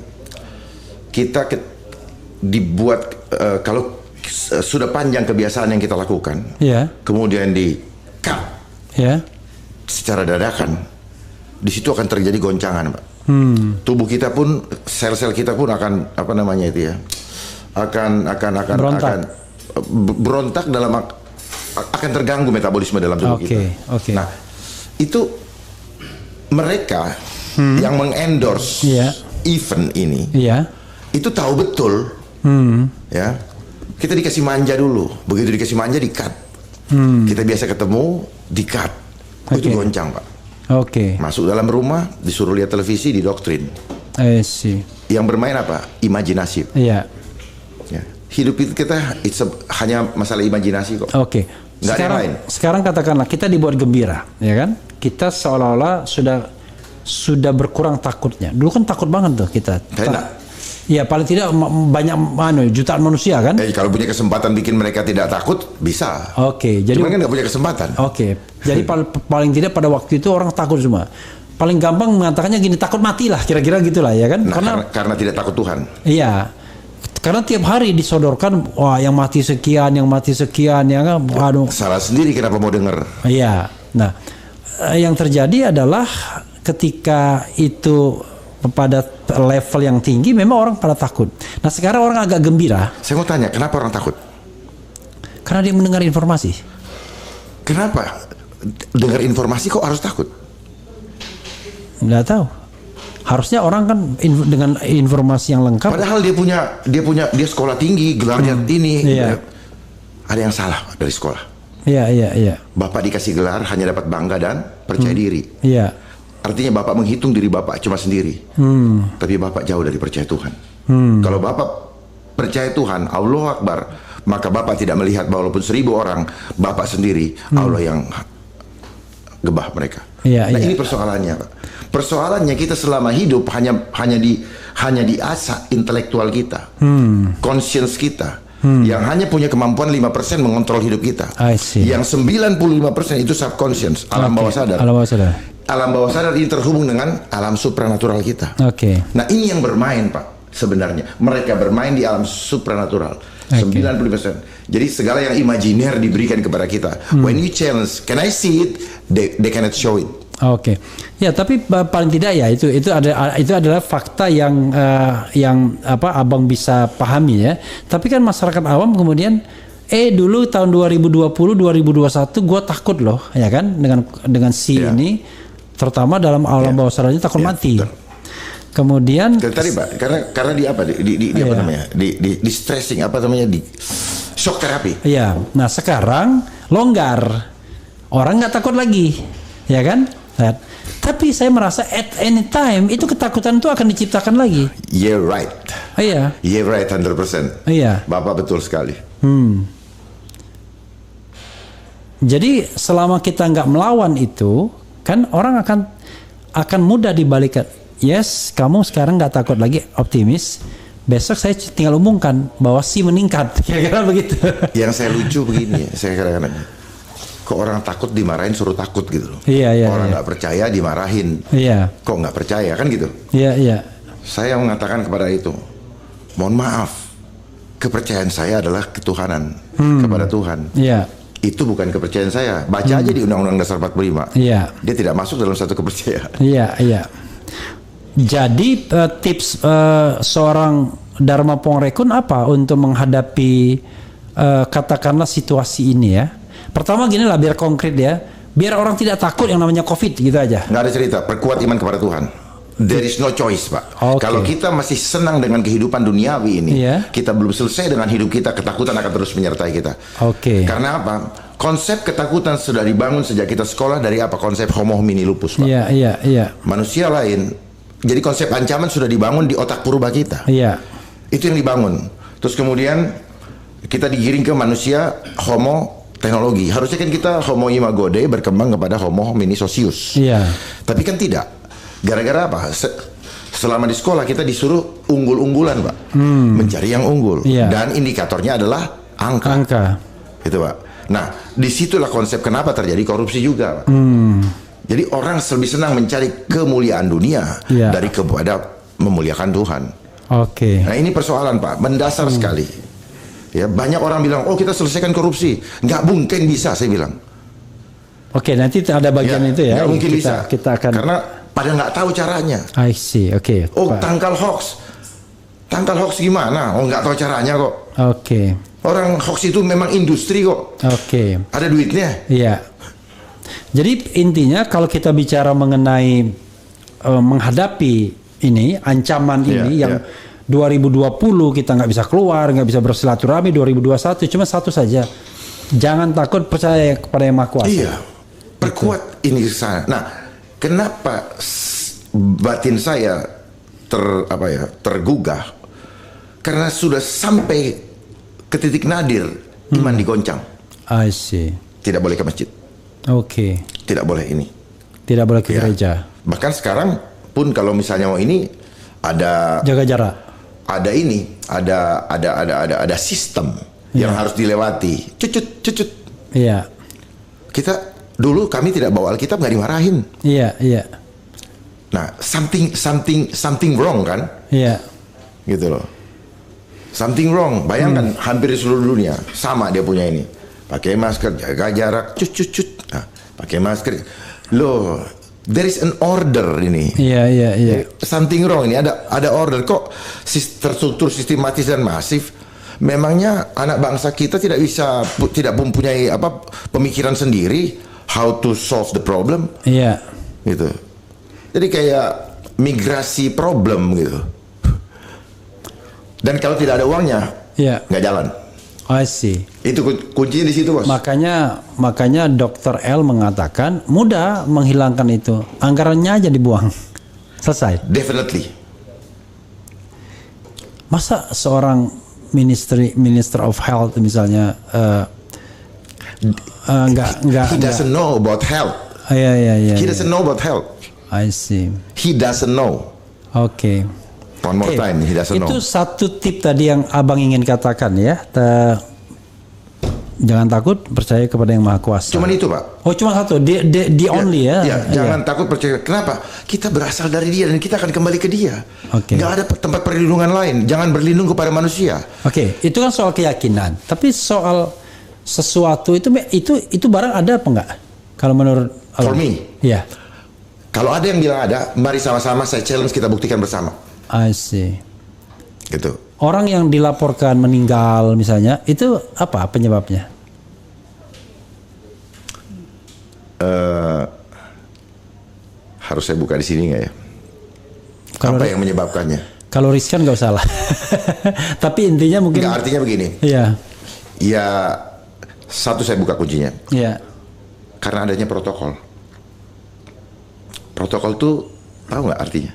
Kita dibuat kalau sudah panjang kebiasaan yang kita lakukan. Ya. Kemudian di cut. Ya. Secara dadakan di situ akan terjadi goncangan, Pak. Tubuh kita pun, sel-sel kita pun akan berontak dalam akan terganggu metabolisme dalam tubuh kita. Nah, itu mereka yang mengendorse event ini, itu tahu betul, ya. Kita dikasih manja dulu, begitu dikasih manja di-cut. Kita biasa ketemu di-cut, itu goncang, Pak. Masuk dalam rumah, disuruh lihat televisi, didoktrin. Yang bermain apa? Imajinasi. Iya. Ya. Hidup itu kita hanya masalah imajinasi kok. Oke. Nggak ada yang lain. Sekarang katakanlah kita dibuat gembira, ya kan? Kita seolah-olah sudah berkurang takutnya. Dulu kan takut banget tuh kita. Ya paling tidak banyak jutaan manusia kan? Kalau punya kesempatan bikin mereka tidak takut bisa. Oke, jadi cuman kan nggak punya kesempatan. Oke, jadi paling tidak pada waktu itu orang takut semua. Paling gampang mengatakannya gini, takut mati lah, kira-kira gitulah ya kan? Nah, karena tidak takut Tuhan. Iya, karena tiap hari disodorkan, wah yang mati sekian, ya kan? Aduh. Salah sendiri kenapa mau dengar? Iya, nah yang terjadi adalah ketika itu pada level yang tinggi memang orang pada takut. Nah sekarang orang agak gembira. Saya mau tanya, kenapa orang takut? Karena dia mendengar informasi. Kenapa? Dengar informasi kok harus takut? Nggak tahu. Harusnya orang kan dengan informasi yang lengkap. Padahal dia sekolah tinggi, gelarnya ini. Iya. Ada yang salah dari sekolah. Iya. Bapak dikasih gelar hanya dapat bangga dan percaya diri. Iya. Artinya Bapak menghitung diri Bapak cuma sendiri. Tapi Bapak jauh dari percaya Tuhan. Kalau Bapak percaya Tuhan, Allahu Akbar, maka Bapak tidak melihat walaupun 1000 orang, Bapak sendiri, Allah yang gebah mereka. Nah ini persoalannya, Pak. Persoalannya kita selama hidup hanya diasah intelektual kita, conscience kita. Yang hanya punya kemampuan 5% mengontrol hidup kita. Yang 95% itu subconscious, alam bawah sadar. Alam bawah sadar ini terhubung dengan alam supranatural kita. Nah ini yang bermain, Pak. Sebenarnya mereka bermain di alam supranatural. 90%. Jadi segala yang imajiner diberikan kepada kita. When you challenge, can I see it? They cannot show it. Ya tapi paling tidak ya itu adalah fakta yang abang bisa pahami ya. Tapi kan masyarakat awam kemudian dulu tahun 2020 2021 gue takut loh ya kan dengan ini. Terutama dalam alam bawah sadarnya takut mati. Betul. Kemudian tadi Pak, karena di apa apa namanya? Di stressing apa namanya? Di shock terapi. Iya. Nah, sekarang longgar. Orang nggak takut lagi. Ya kan? Nah, tapi saya merasa at any time itu ketakutan itu akan diciptakan lagi. You're right. Iya. You're right 100%. Iya. Bapak betul sekali. Jadi selama kita nggak melawan itu, kan orang akan mudah dibalikan. Yes, kamu sekarang nggak takut lagi, optimis. Besok saya tinggal umumkan bahwa meningkat, kira-kira begitu. Yang saya lucu begini, saya kadang-kadang kok orang takut dimarahin suruh takut gitu loh. Iya. Orang nggak percaya dimarahin. Iya. Kok nggak percaya kan gitu? Iya. Saya mengatakan kepada itu, mohon maaf, kepercayaan saya adalah ketuhanan kepada Tuhan. Iya. Itu bukan kepercayaan saya. Baca aja di Undang-Undang Dasar 45. Iya. Dia tidak masuk dalam satu kepercayaan. Iya. Jadi tips seorang Dharma Pongrekun apa untuk menghadapi katakanlah situasi ini ya? Pertama gini lah, biar konkret ya. Biar orang tidak takut yang namanya COVID gitu aja. Nggak ada cerita, perkuat iman kepada Tuhan. There is no choice, Pak. Kalau kita masih senang dengan kehidupan duniawi ini, kita belum selesai dengan hidup kita, ketakutan akan terus menyertai kita. Karena apa? Konsep ketakutan sudah dibangun sejak kita sekolah dari apa? Konsep homo homini lupus, Pak. Iya. Manusia lain. Jadi konsep ancaman sudah dibangun di otak purba kita. Iya. Itu yang dibangun. Terus kemudian kita digiring ke manusia homo teknologi. Harusnya kan kita homo imago Dei berkembang kepada homo homini socius. Iya. Tapi kan tidak. Gara-gara apa? Selama di sekolah kita disuruh unggul-unggulan, Pak. Mencari yang unggul. Dan indikatornya adalah angka. Itu, Pak. Nah, disitulah konsep kenapa terjadi korupsi juga, Pak. Jadi orang lebih senang mencari kemuliaan dunia daripada memuliakan Tuhan. Nah ini persoalan, Pak, mendasar sekali. Ya, banyak orang bilang, oh kita selesaikan korupsi. Nggak mungkin bisa, saya bilang. Nanti ada bagian itu ya. Nggak mungkin bisa. Kita akan. Karena pada nggak tahu caranya. I see, tangkal hoax gimana? Oh nggak tahu caranya kok. Orang hoax itu memang industri kok. Ada duitnya. Iya. Jadi intinya kalau kita bicara mengenai menghadapi ini ancaman ini yang 2020 kita nggak bisa keluar, nggak bisa bersilaturahmi, 2021 cuma satu saja, jangan takut, percaya kepada Yang Maha Kuasa. Perkuat ini sana. Nah, kenapa batin saya tergugah karena sudah sampai ke titik nadir iman digoncang. I see. Tidak boleh ke masjid. Oke. Tidak boleh ini. Tidak boleh ke gereja. Bahkan sekarang pun kalau misalnya mau ini ada jaga jarak. Ada ini, ada sistem yang harus dilewati. Cucut. Iya. Kita dulu kami tidak bawa Alkitab nggak dimarahin. Iya. Nah, something wrong kan? Iya. Gitu loh. Something wrong. Bayangkan hampir di seluruh dunia sama dia punya ini. Pakai masker, jaga jarak, cut. Nah, pakai masker. Loh, there is an order ini. Iya. Something wrong ini, ada order. Kok terstruktur, sistematis dan masif? Memangnya anak bangsa kita tidak mempunyai pemikiran sendiri how to solve the problem? Iya. Gitu. Jadi kayak migrasi problem gitu. Dan kalau tidak ada uangnya, nggak jalan. I see. Itu kuncinya di situ, Bos. Makanya Dr. L mengatakan mudah menghilangkan itu. Anggarannya aja dibuang. Selesai. Definitely. Masa seorang Minister of Health misalnya He doesn't know about health. Iya. He doesn't know about health. I see. He doesn't know. Oke. One more time, he doesn't know. Itu satu tip tadi yang abang ingin katakan ya. Jangan takut, percaya kepada yang Maha Kuasa. Cuman itu, Pak. Oh, cuma satu. The only ya. Jangan takut, percaya. Kenapa? Kita berasal dari Dia dan kita akan kembali ke Dia. Oke. Nggak ada tempat perlindungan lain. Jangan berlindung kepada manusia. Oke, itu kan soal keyakinan. Tapi soal sesuatu itu barang ada apa enggak? Kalau menurut For me. Iya. Kalau ada yang bilang ada, mari sama-sama saya challenge kita buktikan bersama. I see. Gitu. Orang yang dilaporkan meninggal misalnya, itu apa penyebabnya? Harus saya buka di sini nggak ya? Apa yang menyebabkannya? Kalau riskan nggak usah lah. Tapi intinya mungkin. Nggak, artinya begini. Iya. Ya, satu saya buka kuncinya. Iya. Karena adanya protokol. Protokol tuh tahu nggak artinya?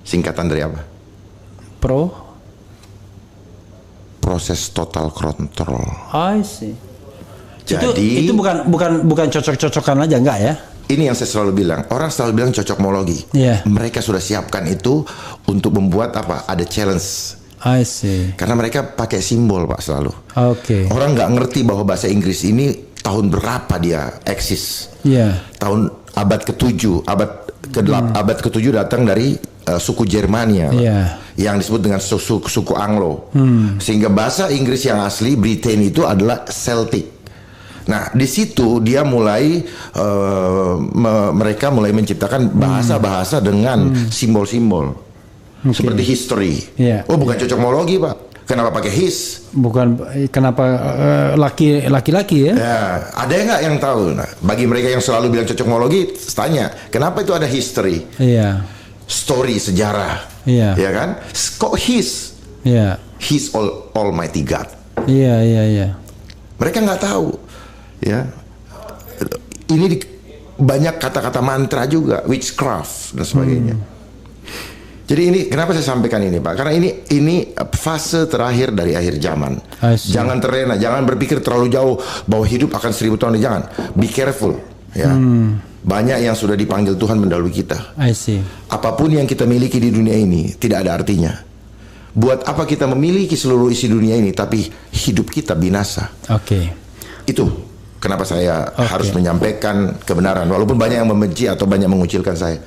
Singkatan dari apa? Proses total control. I see. Jadi itu bukan cocok-cocokan aja, enggak ya? Ini yang saya selalu bilang. Orang selalu bilang cocokmologi. Yeah. Mereka sudah siapkan itu untuk membuat apa? Ada challenge. I see. Karena mereka pakai simbol, Pak, selalu. Oke. Orang nggak ngerti bahwa bahasa Inggris ini tahun berapa dia eksis. Iya. Tahun abad ke-7, abad ke-7 datang dari suku Jermania, yang disebut dengan suku Anglo. Sehingga bahasa Inggris yang asli Britain itu adalah Celtic. Nah, di situ dia mulai mereka mulai menciptakan bahasa-bahasa dengan simbol-simbol seperti history. Oh, bukan cocokmologi, Pak. Kenapa pakai his? Bukan kenapa laki-laki ya? Ada nggak yang tahu? Nah, bagi mereka yang selalu bilang cocokmologi, tanya kenapa itu ada history? Iya. Story, sejarah. Iya. Ya kan? Kok his? Iya. His Almighty God. Iya. Mereka nggak tahu. Ya. Ini banyak kata-kata mantra juga, witchcraft dan sebagainya. Jadi ini kenapa saya sampaikan ini, Pak? Karena ini fase terakhir dari akhir zaman. Jangan terlena, jangan berpikir terlalu jauh bahwa hidup akan 1000 tahun. Jangan. Be careful. Ya. Banyak yang sudah dipanggil Tuhan mendahului kita. I see. Apapun yang kita miliki di dunia ini tidak ada artinya. Buat apa kita memiliki seluruh isi dunia ini tapi hidup kita binasa? Oke. Itu kenapa saya harus menyampaikan kebenaran walaupun banyak yang membenci atau banyak mengucilkan saya.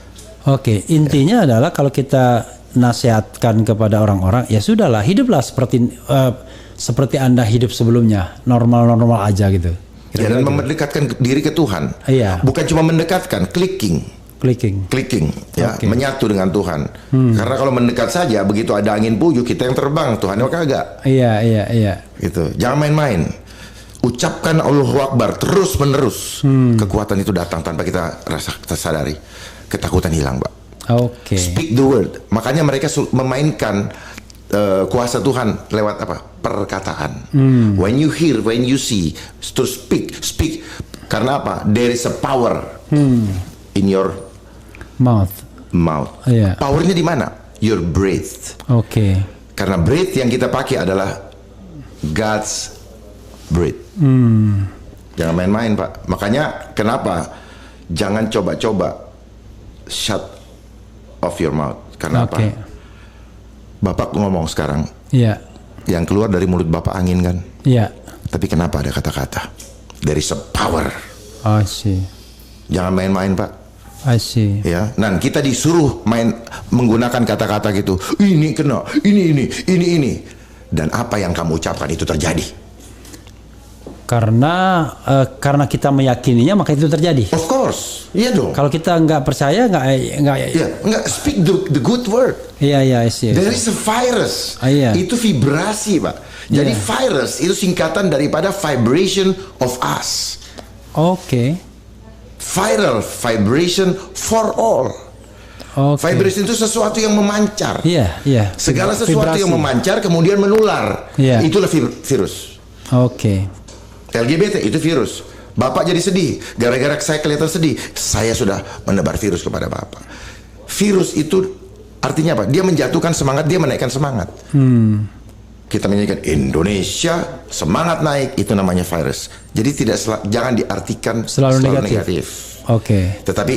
Oke, intinya adalah kalau kita nasihatkan kepada orang-orang, ya sudahlah, hiduplah seperti Anda hidup sebelumnya, normal-normal aja gitu. Ya, dan mendekatkan diri ke Tuhan. Iya. Bukan cuma mendekatkan, clicking, ya, menyatu dengan Tuhan. Karena kalau mendekat saja, begitu ada angin puyuh kita yang terbang, Tuhan kagak. Iya. Gitu. Jangan main-main. Ucapkan Allahu Akbar terus menerus. Kekuatan itu datang tanpa kita sadari. Ketakutan hilang, Pak. Oke. Speak the word. Makanya mereka memainkan kuasa Tuhan lewat apa? Perkataan. When you hear, when you see, to speak. Karena apa? There is a power in your mouth. Powernya di mana? your breath. Oke. Karena breath yang kita pakai adalah God's breath. Jangan main-main, Pak. Makanya kenapa jangan coba-coba shut off your mouth. Karena apa? Bapak ngomong sekarang. Iya. Yang keluar dari mulut Bapak angin kan? Iya. Tapi kenapa ada kata-kata? There is a power. I see. Jangan main-main, Pak. I see. Ya, dan kita disuruh menggunakan kata-kata gitu. Ini kena, ini. Dan apa yang kamu ucapkan itu terjadi. Karena kita meyakininya maka itu terjadi. Of course, iya dong. Kalau kita nggak percaya nggak. Ya, nggak speak the good word. Iya, I see. There is a virus. Iya. Itu vibrasi, Pak. Jadi virus itu singkatan daripada vibration of us. Oke. Viral, vibration for all. Vibration itu sesuatu yang memancar. Iya. Segala sesuatu Vibrasi. yang memancar kemudian menular. Iya. Itulah virus. Oke. LGBT itu virus. Bapak jadi sedih gara-gara saya kelihatan sedih. Saya sudah menebar virus kepada Bapak. Virus itu artinya apa? Dia menjatuhkan semangat, dia menaikkan semangat. Kita menyanyikan Indonesia semangat naik, itu namanya virus. Jadi jangan diartikan selalu negatif. Oke. Tetapi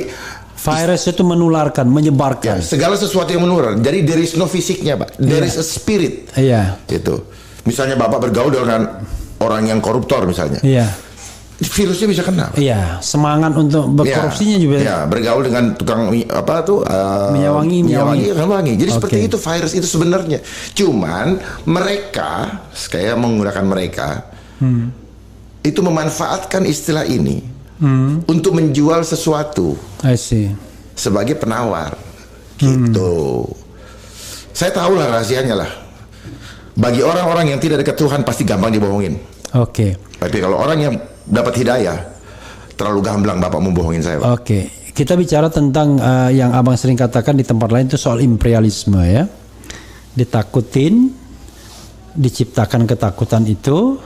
virus itu menularkan, menyebarkan. Segala sesuatu yang menular. Jadi there is no fisiknya, Pak. There is a spirit. Iya. Itu. Misalnya Bapak bergaul dengan orang yang koruptor misalnya. Iya. Virusnya bisa kena. Iya, semangat untuk berkorupsinya juga. Ya, bergaul dengan tukang minyak wangi. Jadi seperti itu virus itu sebenarnya. Cuman mereka, saya menggunakan mereka, itu memanfaatkan istilah ini untuk menjual sesuatu. I see. Sebagai penawar, gitu. Saya tahu lah rahasianya lah. Bagi orang-orang yang tidak dekat Tuhan pasti gampang dibohongin. Oke. Tapi kalau orang yang dapat hidayah, terlalu gamblang Bapak membohongin saya, Pak. Oke. Kita bicara tentang yang Abang sering katakan di tempat lain itu soal imperialisme ya. Ditakutin, diciptakan ketakutan itu,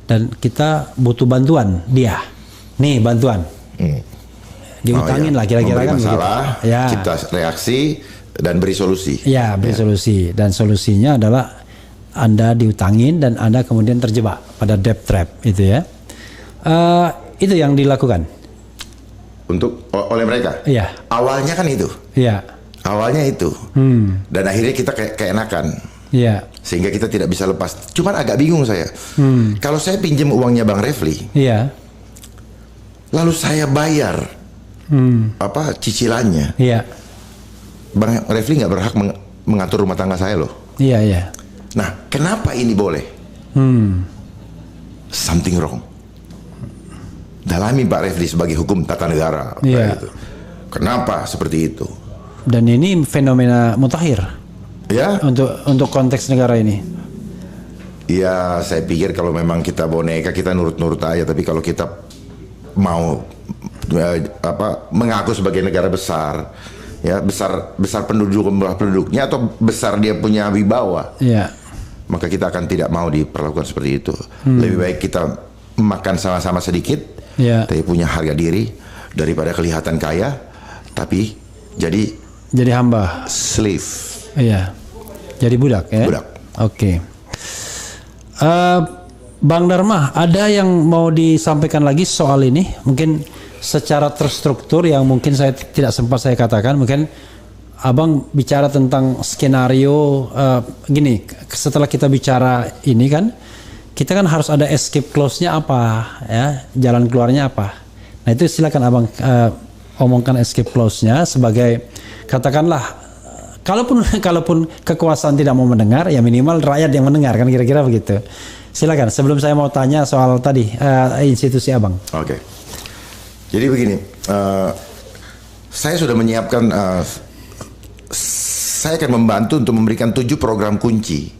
dan kita butuh bantuan dia. Nih bantuan. Diutangin lah kira-kira kan masalah, begitu. Ya. Cipta reaksi dan beri solusi. Ya, beri solusi. Dan solusinya adalah Anda diutangin dan Anda kemudian terjebak pada debt trap itu ya. Itu yang dilakukan oleh mereka. Iya. Awalnya kan itu. Iya. Awalnya itu. Dan akhirnya kita keenakan. Iya. Sehingga kita tidak bisa lepas. Cuman agak bingung saya. Kalau saya pinjam uangnya Bang Refli. Iya. Lalu saya bayar cicilannya. Iya. Bang Refli nggak berhak mengatur rumah tangga saya loh. Iya. Nah, kenapa ini boleh? Something wrong. Dalami Pak Refli sebagai hukum tata negara. Iya. Gitu. Kenapa seperti itu? Dan ini fenomena mutakhir. Ya. Untuk konteks negara ini. Ya, saya pikir kalau memang kita boneka kita nurut-nurut aja. Tapi kalau kita mau mengaku sebagai negara besar, ya besar penduduknya atau besar dia punya wibawa. Iya. Maka kita akan tidak mau diperlakukan seperti itu. Lebih baik kita makan sama-sama sedikit, tapi punya harga diri daripada kelihatan kaya, tapi jadi hamba, slave. Iya, jadi budak ya. Budak. Oke. Bang Dharma, ada yang mau disampaikan lagi soal ini? Mungkin secara terstruktur yang mungkin saya tidak sempat saya katakan, mungkin Abang bicara tentang skenario gini, setelah kita bicara ini kan, kita kan harus ada escape clause-nya apa ya, jalan keluarnya apa. Nah itu silakan Abang omongkan escape clause-nya sebagai katakanlah kalaupun kekuasaan tidak mau mendengar ya minimal rakyat yang mendengar kan kira-kira begitu. Silakan sebelum saya mau tanya soal tadi institusi Abang. Oke. Jadi begini, saya sudah menyiapkan saya akan membantu untuk memberikan 7 program kunci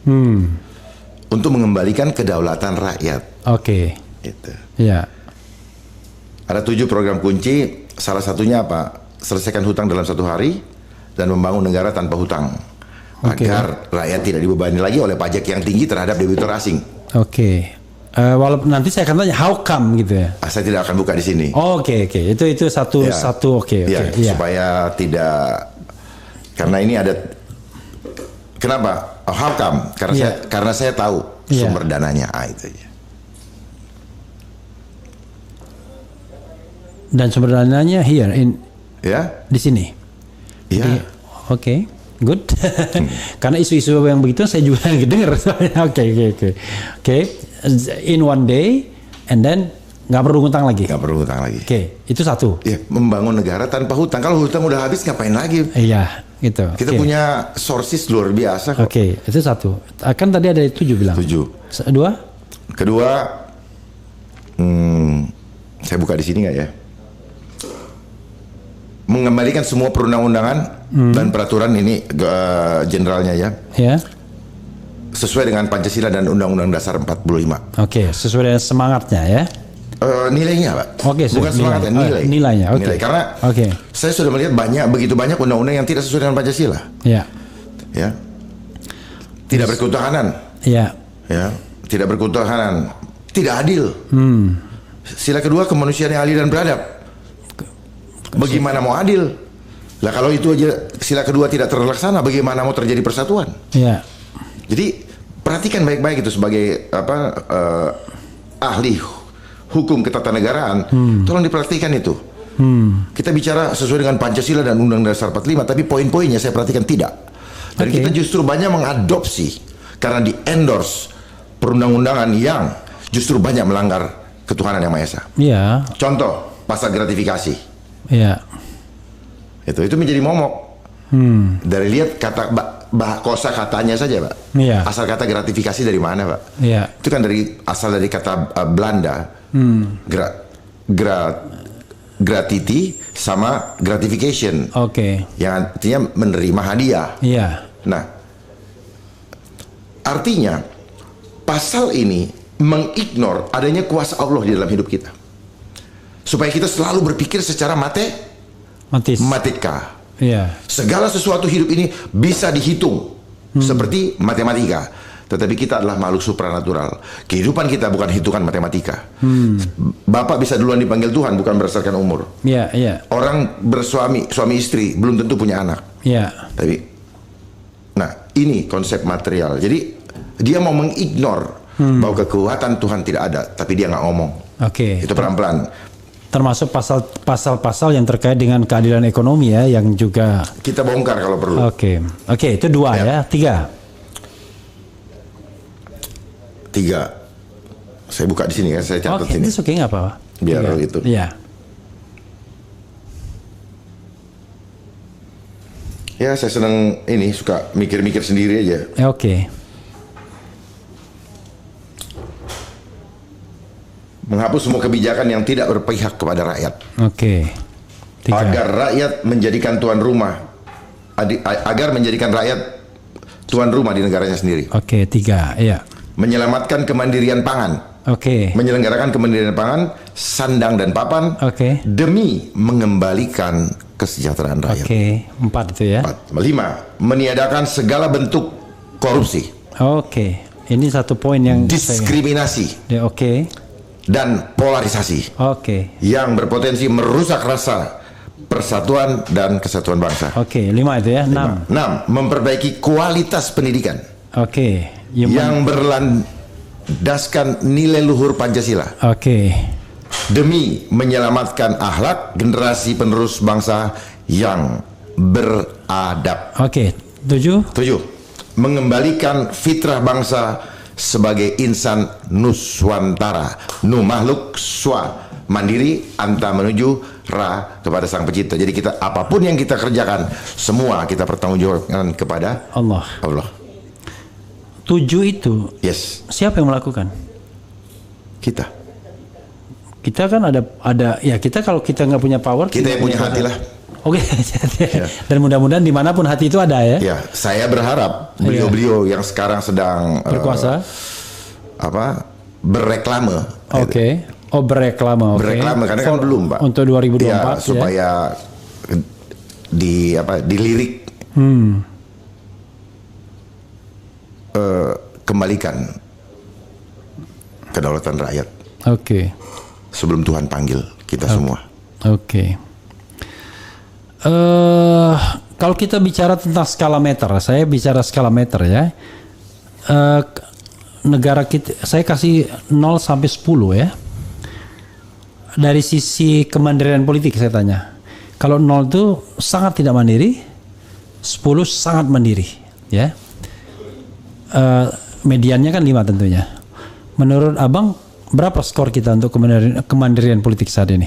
untuk mengembalikan kedaulatan rakyat. Oke. Gitu. Ya. Ada 7 program kunci. Salah satunya apa? Selesaikan hutang dalam 1 hari dan membangun negara tanpa hutang agar rakyat tidak dibebani lagi oleh pajak yang tinggi terhadap debitur asing. Oke. Walaupun nanti saya akan tanya how come gitu ya. Saya tidak akan buka di sini. Oke. Itu satu oke. Supaya tidak, karena ini ada Kenapa? Oh, how come? Karena saya tahu sumber dananya. Itu aja. Dan sumber dananya here di sini. Ya. Oke, good. Karena isu-isu yang begitu saya juga dengar. Oke. In one day, and then nggak perlu ngutang lagi. Nggak perlu ngutang lagi. Oke, itu satu. Ya, membangun negara tanpa hutang. Kalau hutang udah habis ngapain lagi? Iya, gitu. Kita punya sources luar biasa kok. Oke, itu satu. Kan tadi ada 7 bilang. 7. Kedua, saya buka di sini nggak ya? Mengembalikan semua perundang-undangan dan peraturan ini generalnya ya. Sesuai dengan Pancasila dan Undang-Undang Dasar 45. Oke, sesuai dengan semangatnya ya. Nilainya, Pak. Oke, bukan semangatnya, nilainya. Oke. Nilai. Karena saya sudah melihat begitu banyak undang-undang yang tidak sesuai dengan Pancasila. Ya. Tidak berketuhanan. Ya. Tidak berketuhanan. Tidak adil. Sila kedua kemanusiaan yang adil dan beradab. Bagaimana mau adil? Lah kalau itu aja sila kedua tidak terlaksana, bagaimana mau terjadi persatuan? Ya. Jadi perhatikan baik-baik itu sebagai ahli hukum ketatanegaraan, tolong diperhatikan itu. Kita bicara sesuai dengan Pancasila dan Undang-Undang Dasar 45, tapi poin-poinnya saya perhatikan tidak. Dan kita justru banyak mengadopsi karena di endorse perundang-undangan yang justru banyak melanggar ketuhanan yang Maha Esa. Iya. Contoh pasal gratifikasi. Iya. Itu menjadi momok. Dari lihat kata kosa katanya saja, Pak. Iya. Asal kata gratifikasi dari mana, Pak? Iya. Itu kan asal dari kata Belanda. Gratiti sama gratification. Oke. Yang artinya menerima hadiah. Iya. Nah, artinya pasal ini mengignore adanya kuasa Allah di dalam hidup kita. Supaya kita selalu berpikir secara matematika. Iya. Segala sesuatu hidup ini bisa dihitung seperti matematika. Tetapi kita adalah makhluk supranatural. Kehidupan kita bukan hitungan matematika. Bapak bisa duluan dipanggil Tuhan bukan berdasarkan umur. Iya. Orang suami istri belum tentu punya anak. Iya. Tapi, nah ini konsep material. Jadi dia mau mengignore bahwa kekuatan Tuhan tidak ada, tapi dia nggak ngomong. Oke. Itu pelan-pelan. Termasuk pasal-pasal yang terkait dengan keadilan ekonomi ya, yang juga kita bongkar kalau perlu. Oke, itu 2 ya. 3. Saya buka di sini kan, saya catat sini. Oke, nggak apa-apa. Biar itu. Iya. Ya, saya senang ini, suka mikir-mikir sendiri aja. Oke. Menghapus semua kebijakan yang tidak berpihak kepada rakyat. Oke. 3. Agar rakyat menjadikan tuan rumah. Agar menjadikan rakyat tuan rumah di negaranya sendiri. Oke, 3. Iya. Menyelamatkan kemandirian pangan. Oke. Menyelenggarakan kemandirian pangan, sandang dan papan. Oke. Demi mengembalikan kesejahteraan rakyat. Oke, 4 itu ya. 4. 5. Meniadakan segala bentuk korupsi. Oke. Ini satu poin yang diskriminasi. Ya, oke. Dan polarisasi. Oke. Yang berpotensi merusak rasa persatuan dan kesatuan bangsa. Oke, 5 itu ya. 6. 6. Memperbaiki kualitas pendidikan. Oke. Yang berlandaskan nilai luhur Pancasila. Oke. Demi menyelamatkan akhlak generasi penerus bangsa yang beradab. Oke. 7. 7. Mengembalikan fitrah bangsa sebagai insan nuswantara, nu makhluk swa, mandiri anta menuju ra kepada Sang Pencipta. Jadi kita apapun yang kita kerjakan, semua kita pertanggungjawabkan kepada Allah. 7 itu. Yes. Siapa yang melakukan? Kita. Kita kan ada ya, kita kalau kita nggak punya power, kita yang punya hati lah. Oke. Ya. Dan mudah-mudahan dimanapun hati itu ada ya. Ya, saya berharap beliau-beliau yang sekarang sedang berkuasa, berreklame. Oke. Oh, berreklame. Berreklame karena kan belum, Pak. Untuk 2024 ya, supaya dilirik. Kembalikan kedaulatan rakyat. Oke. Sebelum Tuhan panggil kita semua. Oke. Kalau kita bicara tentang skala meter, saya bicara skala meter ya. Negara kita, saya kasih 0 sampai 10 ya. Dari sisi kemandirian politik saya tanya. Kalau 0 itu sangat tidak mandiri, 10 sangat mandiri, ya. Mediannya kan 5 tentunya. Menurut Abang, berapa skor kita untuk kemandirian politik saat ini?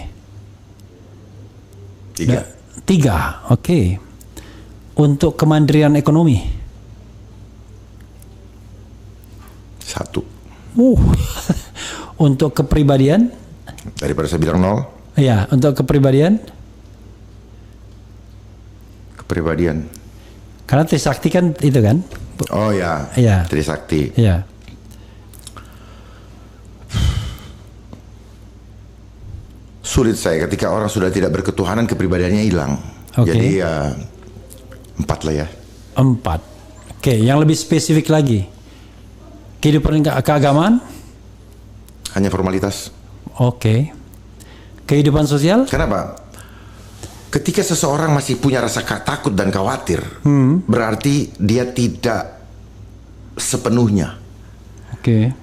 3, oke. Untuk kemandirian ekonomi? 1. Untuk kepribadian? Daripada saya bilang 0. Iya, untuk kepribadian? Kepribadian. Karena Trisakti kan itu kan? Oh ya, Iya. Trisakti. Iya. Sulit saya ketika orang sudah tidak berketuhanan, kepribadiannya hilang. Oke. Jadi ya 4 lah ya. 4. Oke, yang lebih spesifik lagi. Kehidupan keagamaan? Hanya formalitas. Oke. Kehidupan sosial? Kenapa? Ketika seseorang masih punya rasa takut dan khawatir, berarti dia tidak sepenuhnya. Oke.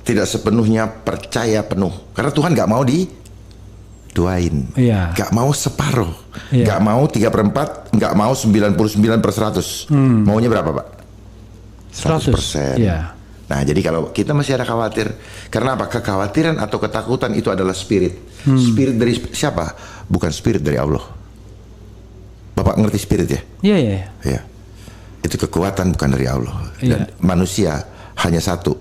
Tidak sepenuhnya percaya penuh. Karena Tuhan gak mau diduain. Iya. Gak mau separuh. Iya. Gak mau 3/4, gak mau 99/100. Maunya berapa, Pak? 100%. Iya. Nah, jadi kalau kita masih ada khawatir, karena apa? Kekhawatiran atau ketakutan itu adalah spirit. Spirit dari siapa? Bukan spirit dari Allah. Bapak ngerti spirit ya? Iya, iya. Ya. Itu kekuatan bukan dari Allah. Dan manusia hanya satu,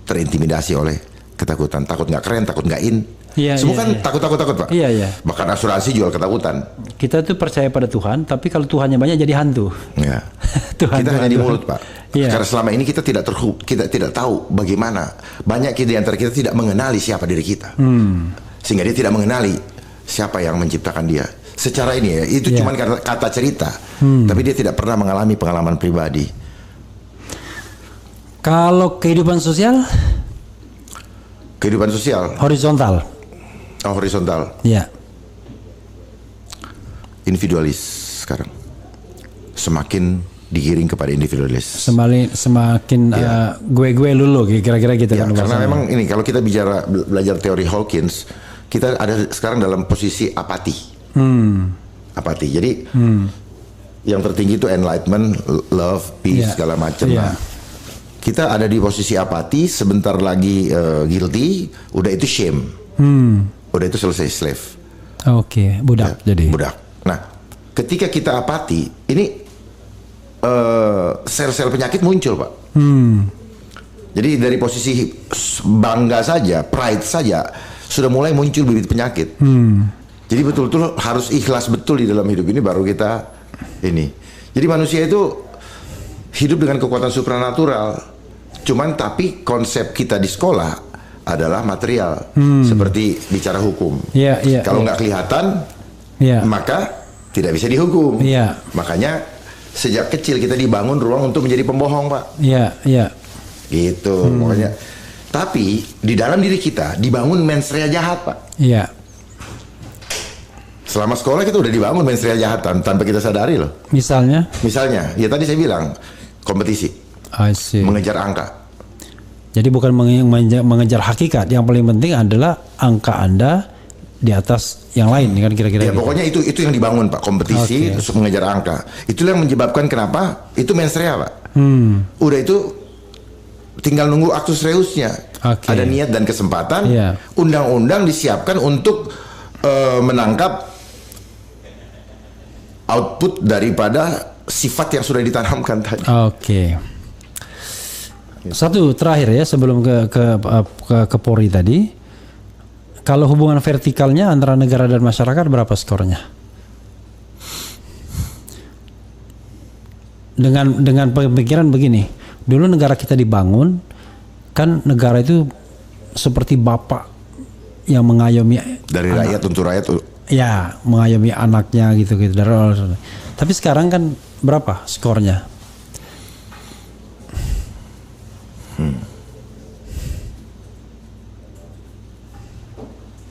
terintimidasi oleh ketakutan. Takut nggak keren, takut nggak in. Iya, Semua iya, kan iya. takut, Pak. Iya, iya. Bahkan asuransi jual ketakutan. Kita tuh percaya pada Tuhan, tapi kalau Tuhannya banyak jadi hantu. Ya. Tuhan, Kita Tuhan, hanya di Tuhan. mulut, Pak. Iya. Karena selama ini kita tidak tahu bagaimana. Banyak di antara kita tidak mengenali siapa diri kita. Sehingga dia tidak mengenali siapa yang menciptakan dia. Secara ini ya, itu cuma kata cerita. Tapi dia tidak pernah mengalami pengalaman pribadi. Kalau kehidupan sosial? Kehidupan sosial. Horizontal. Oh, horizontal. Iya. Individualis sekarang. Semakin digiring kepada individualis. Semakin gue lulu kira-kira gitu Ya, kan. karena bahasanya. memang ini kalau kita belajar teori Hawkins, kita ada sekarang dalam posisi apati. Apati. Jadi yang tertinggi itu enlightenment, love, peace, segala macam. Iya. Nah, kita ada di posisi apati, sebentar lagi guilty, udah itu shame. Udah itu selesai slave. Oke, budak Ya, jadi. budak. Nah, ketika kita apati, ini sel-sel penyakit muncul, Pak. Jadi dari posisi bangga saja, pride saja, sudah mulai muncul bibit penyakit. Jadi betul-betul harus ikhlas betul di dalam hidup ini, baru kita ini. Jadi manusia itu hidup dengan kekuatan supranatural. Cuman tapi konsep kita di sekolah adalah material, seperti bicara hukum. Iya, iya. Kalau nggak kelihatan, maka tidak bisa dihukum. Iya. Makanya sejak kecil kita dibangun ruang untuk menjadi pembohong, Pak. Iya, iya. Gitu, pokoknya. Tapi di dalam diri kita dibangun mensrea jahat, Pak. Iya. Selama sekolah kita udah dibangun mensrea jahatan tanpa kita sadari loh. Misalnya? Misalnya, ya tadi saya bilang kompetisi, I see. mengejar angka. Jadi bukan mengejar hakikat, yang paling penting adalah angka Anda di atas yang lain, kan kira-kira. Ya gitu. pokoknya itu yang dibangun, Pak, kompetisi Oke. terus mengejar angka. Itulah yang menyebabkan kenapa itu mensrea, Pak. Udah itu tinggal nunggu aktus reusnya. Oke. Ada niat dan kesempatan. Iya. Undang-undang disiapkan untuk menangkap output daripada sifat yang sudah ditanamkan tadi. Oke. Satu terakhir ya sebelum ke Polri tadi. Kalau hubungan vertikalnya antara negara dan masyarakat berapa skornya? Dengan pemikiran begini, dulu negara kita dibangun, kan negara itu seperti bapak yang mengayomi Dari rakyat untuk rakyat. ya, mengayomi anaknya gitu-gitu. Tapi sekarang kan berapa skornya?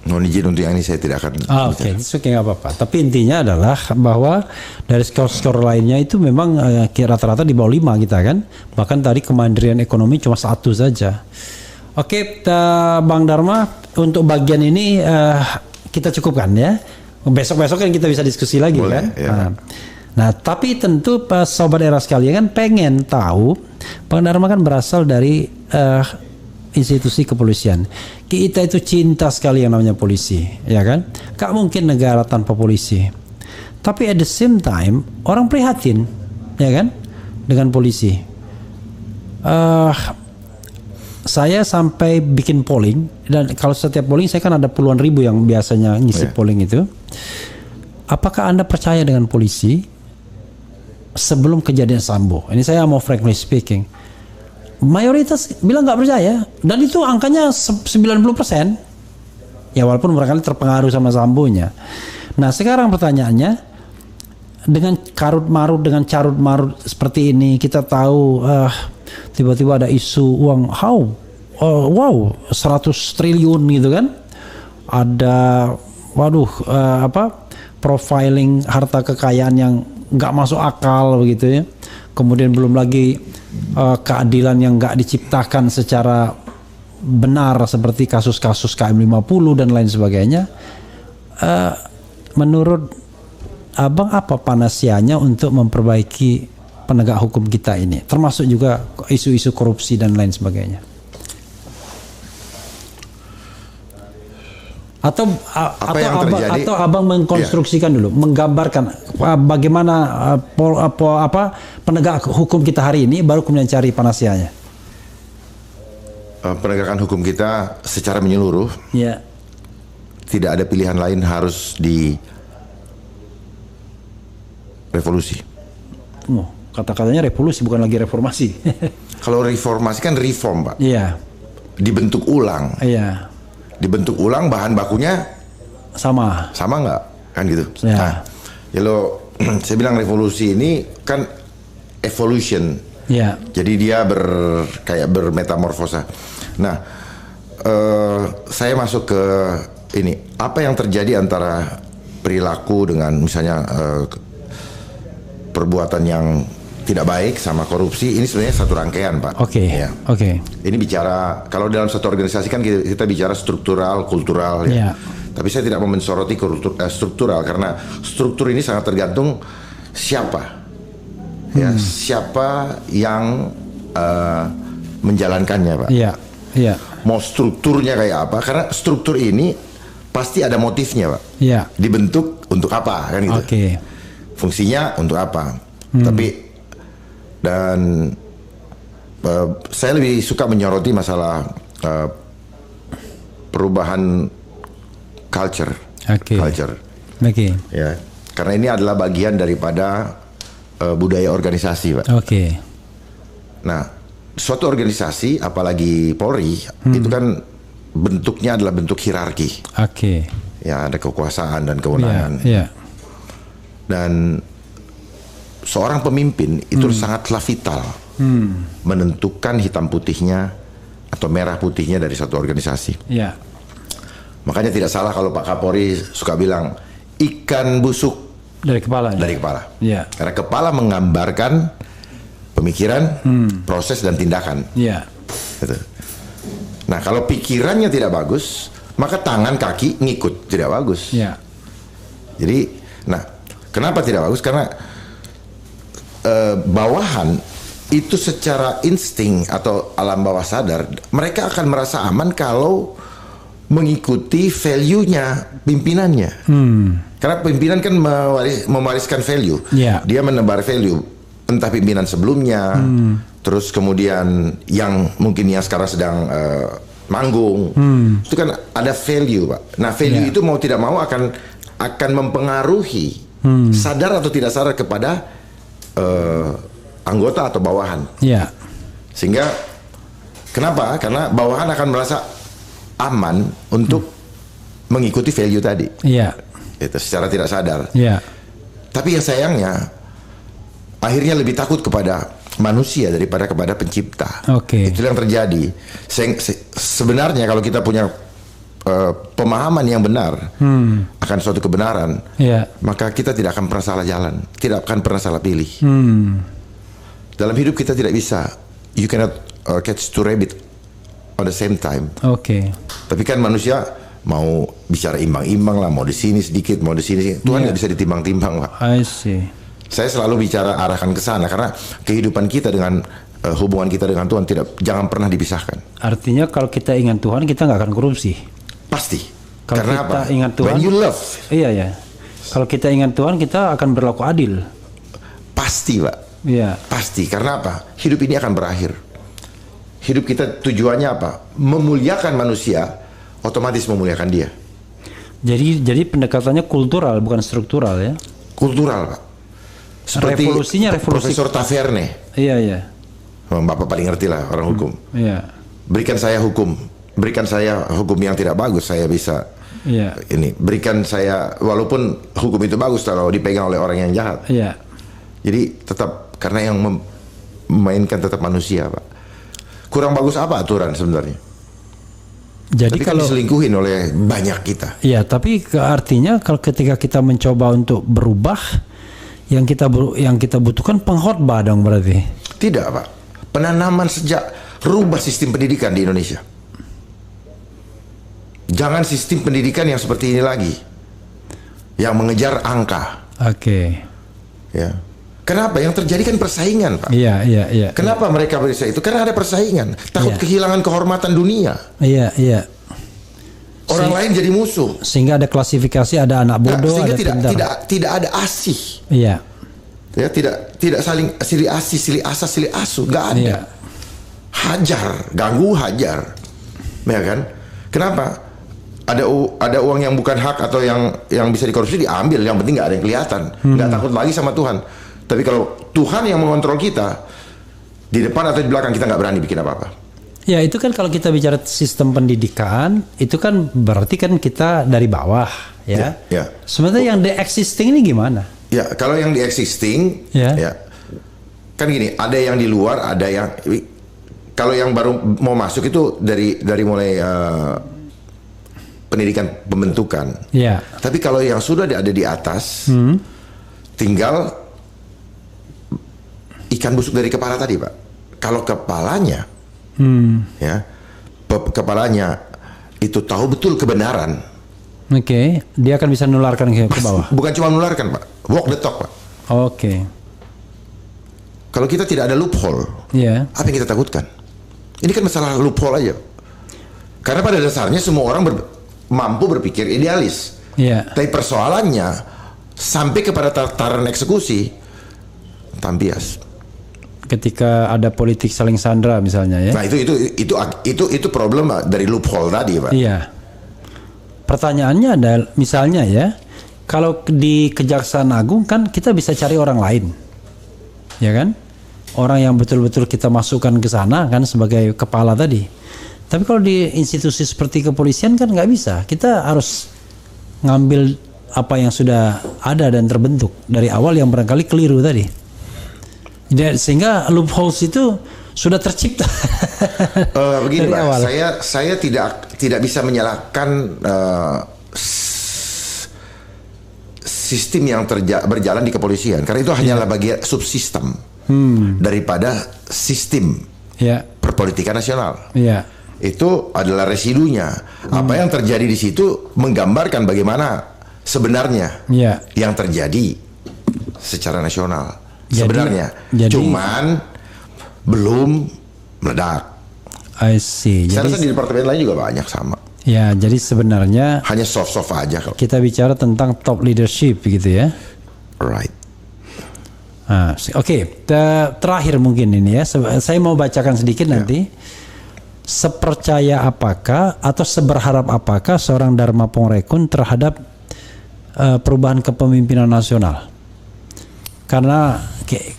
Mohon izin untuk yang ini saya tidak akan. Oke, nggak apa-apa. Tapi intinya adalah bahwa dari skor-skor lainnya itu memang rata-rata di bawah 5 kita kan. Bahkan tadi kemandirian ekonomi cuma 1 saja. Oke, Bang Dharma, untuk bagian ini kita cukupkan ya. Besok-besok kan kita bisa diskusi lagi. Boleh, kan. Ya. Nah, tapi tentu sobat era sekalian kan pengen tahu, Bang Dharma kan berasal dari institusi kepolisian. Kita itu cinta sekali yang namanya polisi, ya kan? Gak mungkin negara tanpa polisi. Tapi at the same time orang prihatin, ya kan, dengan polisi. Saya sampai bikin polling, dan kalau setiap polling saya kan ada puluhan ribu yang biasanya ngisi polling itu. Apakah Anda percaya dengan polisi sebelum kejadian Sambo? Ini saya mau frankly speaking. Mayoritas bilang nggak percaya, dan itu angkanya 90%. Ya walaupun barangkali terpengaruh sama Sambonya. Nah sekarang pertanyaannya, dengan carut marut seperti ini, kita tahu tiba-tiba ada isu uang wow 100 triliun gitu kan, ada profiling harta kekayaan yang nggak masuk akal begitu ya. Kemudian belum lagi keadilan yang nggak diciptakan secara benar seperti kasus-kasus KM50 dan lain sebagainya. Menurut Abang apa panasianya untuk memperbaiki penegak hukum kita ini, termasuk juga isu-isu korupsi dan lain sebagainya? Atau abang mengkonstruksikan dulu, menggambarkan bagaimana penegak hukum kita hari ini, baru kemudian cari panasianya. Penegakan hukum kita secara menyeluruh, tidak ada pilihan lain, harus di revolusi. Kata-katanya revolusi, bukan lagi reformasi. Kalau reformasi kan reform, Pak. Iya. Dibentuk ulang. Iya. Dibentuk ulang, bahan bakunya sama nggak, kan gitu. Nah, kalau saya bilang revolusi ini kan evolution, jadi dia kayak bermetamorfosa. Nah, saya masuk ke ini, apa yang terjadi antara perilaku dengan misalnya perbuatan yang tidak baik sama korupsi, ini sebenarnya satu rangkaian, Pak. Oke. Ini bicara, kalau dalam satu organisasi kan kita bicara struktural, kultural, ya. Tapi saya tidak mau mensoroti struktural, karena struktur ini sangat tergantung siapa, siapa yang menjalankannya, Pak. Mau strukturnya kayak apa? Karena struktur ini pasti ada motifnya, Pak. Dibentuk untuk apa, kan gitu. Fungsinya untuk apa? Tapi saya lebih suka menyoroti masalah perubahan culture. Ya, karena ini adalah bagian daripada budaya organisasi, Pak. Nah, suatu organisasi, apalagi Polri, itu kan bentuknya adalah bentuk hierarki. Ya, ada kekuasaan dan kewenangan. Dan seorang pemimpin itu sangatlah vital menentukan hitam putihnya atau merah putihnya dari satu organisasi. Makanya tidak salah kalau Pak Kapolri suka bilang ikan busuk dari kepala. Karena kepala menggambarkan pemikiran, proses dan tindakan. Gitu. Nah, kalau pikirannya tidak bagus, maka tangan kaki ngikut, tidak bagus. Jadi, nah, kenapa tidak bagus? Karena bawahan itu secara insting atau alam bawah sadar, mereka akan merasa aman kalau mengikuti value-nya pimpinannya. Karena pimpinan kan mewariskan value. Dia menebar value, entah pimpinan sebelumnya, terus kemudian yang mungkin yang sekarang sedang manggung, itu kan ada value, Pak. Nah, value itu mau tidak mau akan mempengaruhi sadar atau tidak sadar kepada anggota atau bawahan. Sehingga kenapa? Karena bawahan akan merasa aman untuk mengikuti value tadi. Itu secara tidak sadar. Tapi yang sayangnya akhirnya lebih takut kepada manusia daripada kepada pencipta. Itu yang terjadi. Sebenarnya kalau kita punya pemahaman yang benar akan suatu kebenaran, maka kita tidak akan pernah salah jalan, tidak akan pernah salah pilih. Dalam hidup kita tidak bisa, you cannot catch two rabbit on the same time. Tapi kan manusia mau bicara imbang-imbang lah, mau di sini sedikit, mau di sini. Tuhan nggak bisa ditimbang-timbang, Pak. I see. Saya selalu bicara arahkan ke sana karena kehidupan kita dengan hubungan kita dengan Tuhan jangan pernah dipisahkan. Artinya kalau kita ingat Tuhan, kita nggak akan korupsi. Pasti. Kalau karena kita apa? ingat Tuhan, when you love. Iya ya. Kalau kita ingat Tuhan, kita akan berlaku adil. Pasti, Pak. Iya. Pasti. Karena apa? Hidup ini akan berakhir. Hidup kita tujuannya apa? Memuliakan manusia, otomatis memuliakan dia. Jadi pendekatannya kultural, bukan struktural ya? Kultural, Pak. Seperti revolusi Profesor Taverne. Iya. Bapak paling ngerti lah orang hukum. Iya. Berikan saya hukum yang tidak bagus, saya bisa. Iya. Ini berikan saya, walaupun hukum itu bagus kalau dipegang oleh orang yang jahat. Iya. Jadi tetap karena yang memainkan tetap manusia, Pak. Kurang bagus apa aturan sebenarnya? Jadi tapi kalau diselingkuhin oleh banyak kita. Iya, tapi artinya kalau ketika kita mencoba untuk berubah, yang kita butuhkan pengkhotbah dong berarti. Tidak, Pak. Penanaman sejak rubah sistem pendidikan di Indonesia. Jangan sistem pendidikan yang seperti ini lagi, yang mengejar angka. Ya. Kenapa? Yang terjadi kan persaingan, Pak. Iya. Kenapa mereka bersaing itu? Karena ada persaingan. Takut kehilangan kehormatan dunia. Iya. Orang lain jadi musuh. Sehingga ada klasifikasi, ada anak bodoh, sehingga ada tidak ada asih. Iya. Ya, tidak saling silih asih, silih asa, silih asuh, nggak ada. Iya. Hajar, ganggu, hajar. Ya kan? Kenapa? Ada uang yang bukan hak atau yang bisa dikorupsi diambil, yang penting nggak ada yang kelihatan. Nggak takut lagi sama Tuhan. Tapi kalau Tuhan yang mengontrol kita, di depan atau di belakang kita nggak berani bikin apa-apa. Ya itu kan kalau kita bicara sistem pendidikan, itu kan berarti kan kita dari bawah ya. Sebenarnya yang the existing ini gimana? Ya kalau yang the existing, ya kan gini, ada yang di luar, ada yang kalau yang baru mau masuk itu dari mulai pendidikan pembentukan. Ya. Tapi kalau yang sudah ada di atas, tinggal ikan busuk dari kepala tadi, Pak. Kalau kepalanya, kepalanya itu tahu betul kebenaran. Dia akan bisa menularkan ke bawah. Bukan cuma menularkan, Pak. Walk the talk, Pak. Kalau kita tidak ada loophole, apa yang kita takutkan? Ini kan masalah loophole aja. Karena pada dasarnya semua orang mampu berpikir idealis. Tapi persoalannya sampai kepada tataran eksekusi tampias. Ketika ada politik saling sandra misalnya ya. Nah itu problem dari loophole tadi, Pak. Iya. Pertanyaannya adalah misalnya ya, kalau di Kejaksaan Agung kan kita bisa cari orang lain, ya kan? Orang yang betul-betul kita masukkan ke sana kan sebagai kepala tadi. Tapi kalau di institusi seperti kepolisian kan nggak bisa. Kita harus ngambil apa yang sudah ada dan terbentuk dari awal yang barangkali keliru tadi. Sehingga loopholes itu sudah tercipta. Begini, Pak, saya tidak bisa menyalahkan sistem yang berjalan di kepolisian karena itu hanyalah bagian subsistem daripada sistem perpolitikan nasional. Itu adalah residunya. Apa yang terjadi di situ menggambarkan bagaimana sebenarnya yang terjadi secara nasional. Sebenarnya, cuman belum meledak. I see. Saya rasa di departemen lain juga banyak sama. Ya, jadi sebenarnya hanya soft aja kalau kita bicara tentang top leadership gitu ya. Right. Terakhir mungkin ini ya. Saya mau bacakan sedikit nanti. Sepercaya apakah atau seberharap apakah seorang Dharma Pongrekun terhadap perubahan kepemimpinan nasional? Karena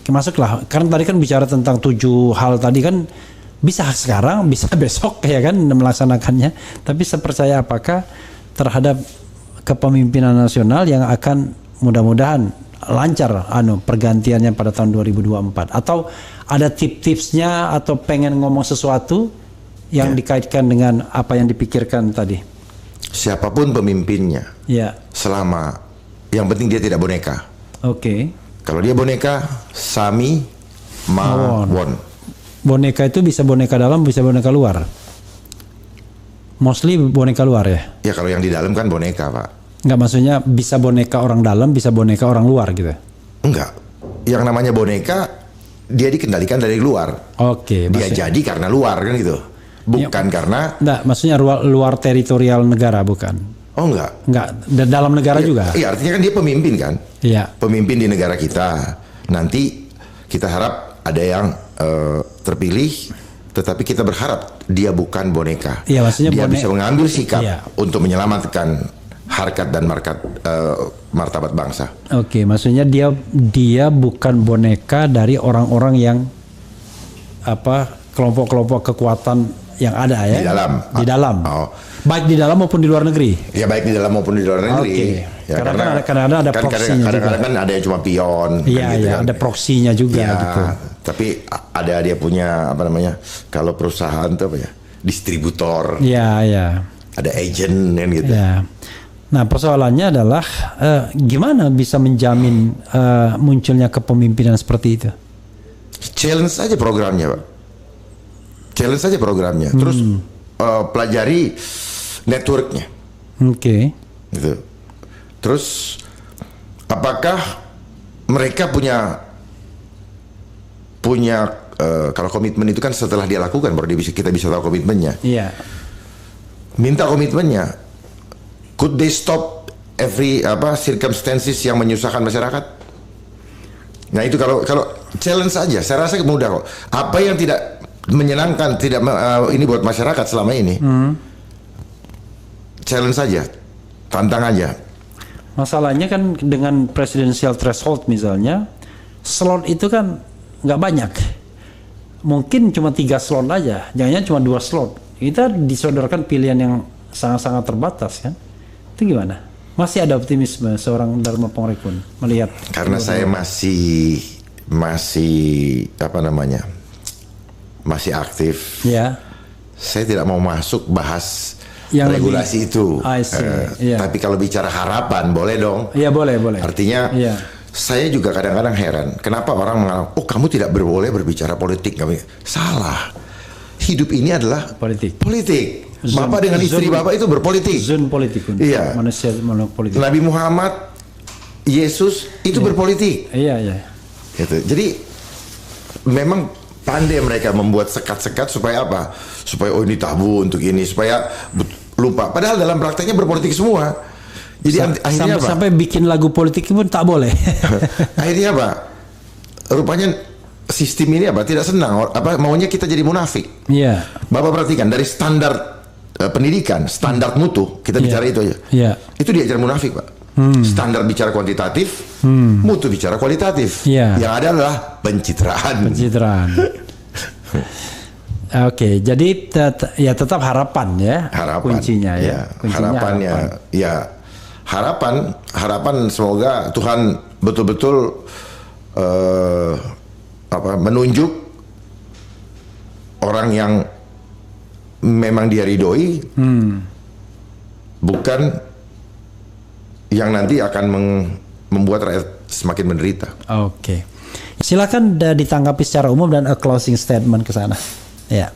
masuklah, karena tadi kan bicara tentang 7 hal tadi kan bisa sekarang, bisa besok ya kan melaksanakannya. Tapi sepercaya apakah terhadap kepemimpinan nasional yang akan mudah-mudahan lancar pergantiannya pada tahun 2024? Atau ada tips-tipsnya atau pengen ngomong sesuatu yang dikaitkan dengan apa yang dipikirkan tadi? siapapun pemimpinnya, Ya. selama yang penting dia tidak boneka. Oke. Kalau dia boneka, Sami Mawon. Boneka itu bisa boneka dalam, bisa boneka luar. Mostly boneka luar ya? Ya kalau yang di dalam kan boneka, Pak. Enggak, maksudnya bisa boneka orang dalam, bisa boneka orang luar gitu. Enggak. Yang namanya boneka dia dikendalikan dari luar. Oke, Dia jadi karena luar kan gitu. Bukan karena enggak, maksudnya luar teritorial negara bukan. oh enggak. Enggak, dalam negara juga. Iya, artinya kan dia pemimpin kan? Iya. Pemimpin di negara kita. Nanti kita harap ada yang terpilih, tetapi kita berharap dia bukan boneka. Iya, maksudnya dia bisa mengambil sikap Iya. untuk menyelamatkan harkat dan martabat bangsa. Oke, maksudnya dia bukan boneka dari orang-orang yang kelompok-kelompok kekuatan yang ada ya. Di dalam. Oh. Baik di dalam maupun di luar negeri. Ya baik di dalam maupun di luar negeri. Oke. Ya, karena ada proksinya juga. Kadang-kadang kan ada yang cuma pion. Iya, kan gitu iya, kan. ada proksinya juga Ya, gitu. tapi ada dia punya apa namanya? Kalau perusahaan itu apa ya? Distributor. Iya, iya. Ada agent kan gitu. Ya. Nah, persoalannya adalah gimana bisa menjamin munculnya kepemimpinan seperti itu? Challenge saja programnya, Pak. Challenge saja programnya. Terus pelajari networknya. Oke. Gitu. Terus apakah mereka punya kalau komitmen itu kan setelah dia lakukan baru kita bisa tahu komitmennya. Iya. Minta komitmennya. Could they stop every circumstances yang menyusahkan masyarakat? Nah itu kalau challenge saja, saya rasa mudah kok. Apa yang tidak menyenangkan, tidak ini buat masyarakat selama ini, challenge saja, tantang aja. Masalahnya kan dengan presidential threshold misalnya, slot itu kan nggak banyak. Mungkin cuma 3 slot aja, jangan-jangan cuma 2 slot. Kita disodorkan pilihan yang sangat-sangat terbatas kan. Itu gimana? Masih ada optimisme seorang Dharma Pongrekun melihat? Karena saya masih masih aktif. Ya. Saya tidak mau masuk bahas Yang regulasi itu. I see. Yeah. Tapi kalau bicara harapan boleh dong. Iya boleh. Artinya saya juga kadang-kadang heran kenapa orang menganggap oh kamu tidak boleh berbicara politik. Salah. Hidup ini adalah politik. Bapak dengan istri Bapak itu berpolitik. Zon politik. Iya. Manusia politik. Nabi Muhammad, Yesus itu berpolitik. Iya. Gitu. Jadi memang pandai mereka membuat sekat-sekat supaya apa? Supaya oh ini tabu untuk ini, supaya lupa. Padahal dalam prakteknya berpolitik semua. Jadi akhirnya apa? Sampai bikin lagu politik pun tak boleh. Akhirnya apa? Rupanya sistem ini tidak senang. Maunya kita jadi munafik. Iya. Bapak perhatikan dari standar pendidikan, standar mutu, kita bicara itu aja. Iya. Itu diajar munafik, Pak. Standar bicara kuantitatif, mutu bicara kualitatif. Iya. Yang ada adalah pencitraan. Oke, jadi tetap harapan ya. Kuncinya ya. Harapannya harapan semoga Tuhan betul-betul menunjuk orang yang memang dia ridhoi, bukan yang nanti akan membuat rakyat semakin menderita. Oke. Silakan ditanggapi secara umum dan a closing statement ke sana. Ya.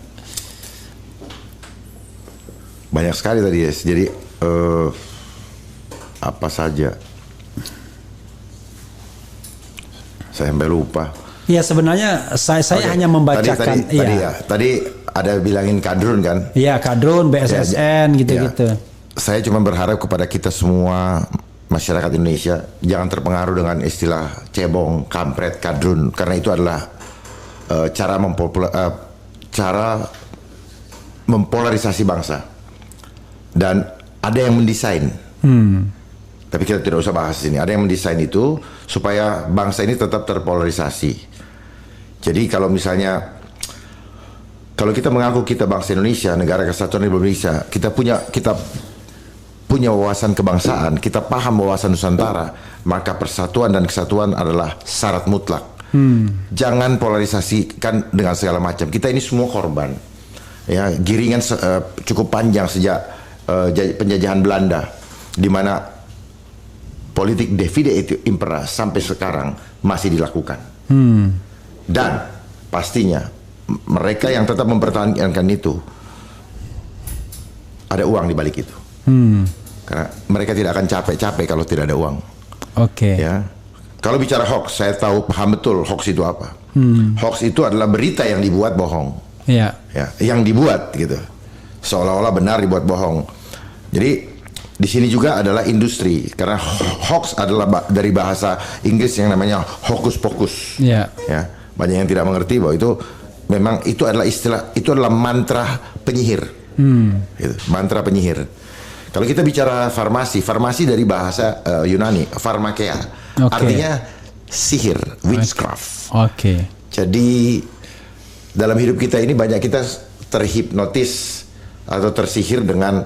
Banyak sekali tadi ya. Jadi apa saja? Saya sampai lupa. Ya sebenarnya saya hanya membacakan. Tadi ada bilangin kadrun kan? Iya kadrun, BSSN gitu-gitu. Saya cuma berharap kepada kita semua masyarakat Indonesia jangan terpengaruh dengan istilah cebong, kampret, kadrun karena itu adalah cara mempolarisasi bangsa dan ada yang mendesain. Tapi kita tidak usah bahas ini. Ada yang mendesain itu supaya bangsa ini tetap terpolarisasi. Jadi kalau kita mengaku kita bangsa Indonesia, negara kesatuan Indonesia, kita punya wawasan kebangsaan, kita paham wawasan Nusantara, maka persatuan dan kesatuan adalah syarat mutlak. Jangan polarisasikan dengan segala macam. Kita ini semua korban. Ya, giringan cukup panjang sejak penjajahan Belanda, di mana politik divide et impera sampai sekarang masih dilakukan. Dan pastinya mereka yang tetap mempertahankan itu, ada uang di balik itu. Karena mereka tidak akan capek-capek kalau tidak ada uang. Oke. Ya. Kalau bicara hoax, saya paham betul hoax itu apa. Hoax itu adalah berita yang dibuat bohong. Ya. Ya, yang dibuat gitu. Seolah-olah benar dibuat bohong. Jadi di sini juga adalah industri, karena hoax adalah dari bahasa Inggris yang namanya hokus pokus. Ya. Ya, banyak yang tidak mengerti bahwa itu memang itu adalah istilah, itu adalah mantra penyihir. Gitu, mantra penyihir. Kalau kita bicara farmasi dari bahasa Yunani, pharmakeia, artinya sihir, witchcraft. Jadi dalam hidup kita ini banyak kita terhipnotis atau tersihir dengan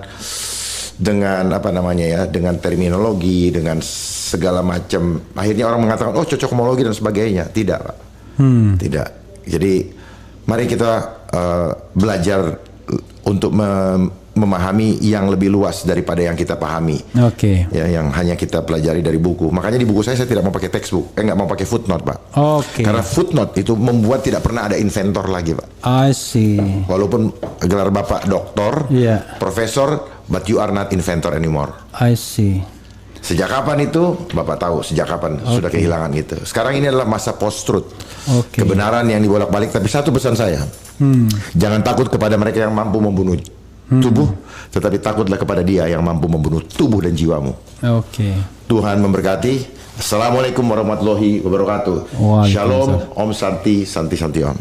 apa namanya ya, dengan terminologi, dengan segala macam. Akhirnya orang mengatakan, oh cocokmologi dan sebagainya. Tidak, Pak. Tidak. Jadi mari kita belajar untuk memahami yang lebih luas daripada yang kita pahami. Ya, yang hanya kita pelajari dari buku. Makanya di buku saya tidak mau pakai textbook, nggak mau pakai footnote, Pak. Karena footnote itu membuat tidak pernah ada inventor lagi, Pak. I see. Walaupun gelar Bapak doktor, profesor, but you are not inventor anymore. I see. Sejak kapan itu? Bapak tahu sejak kapan sudah kehilangan itu. Sekarang ini adalah masa post-truth. Kebenaran yang dibolak-balik. Tapi satu pesan saya, jangan takut kepada mereka yang mampu membunuh tubuh, tetapi takutlah kepada Dia yang mampu membunuh tubuh dan jiwamu. Tuhan memberkati. Assalamualaikum warahmatullahi wabarakatuh. Shalom, Om Santi, Santi Santi Om.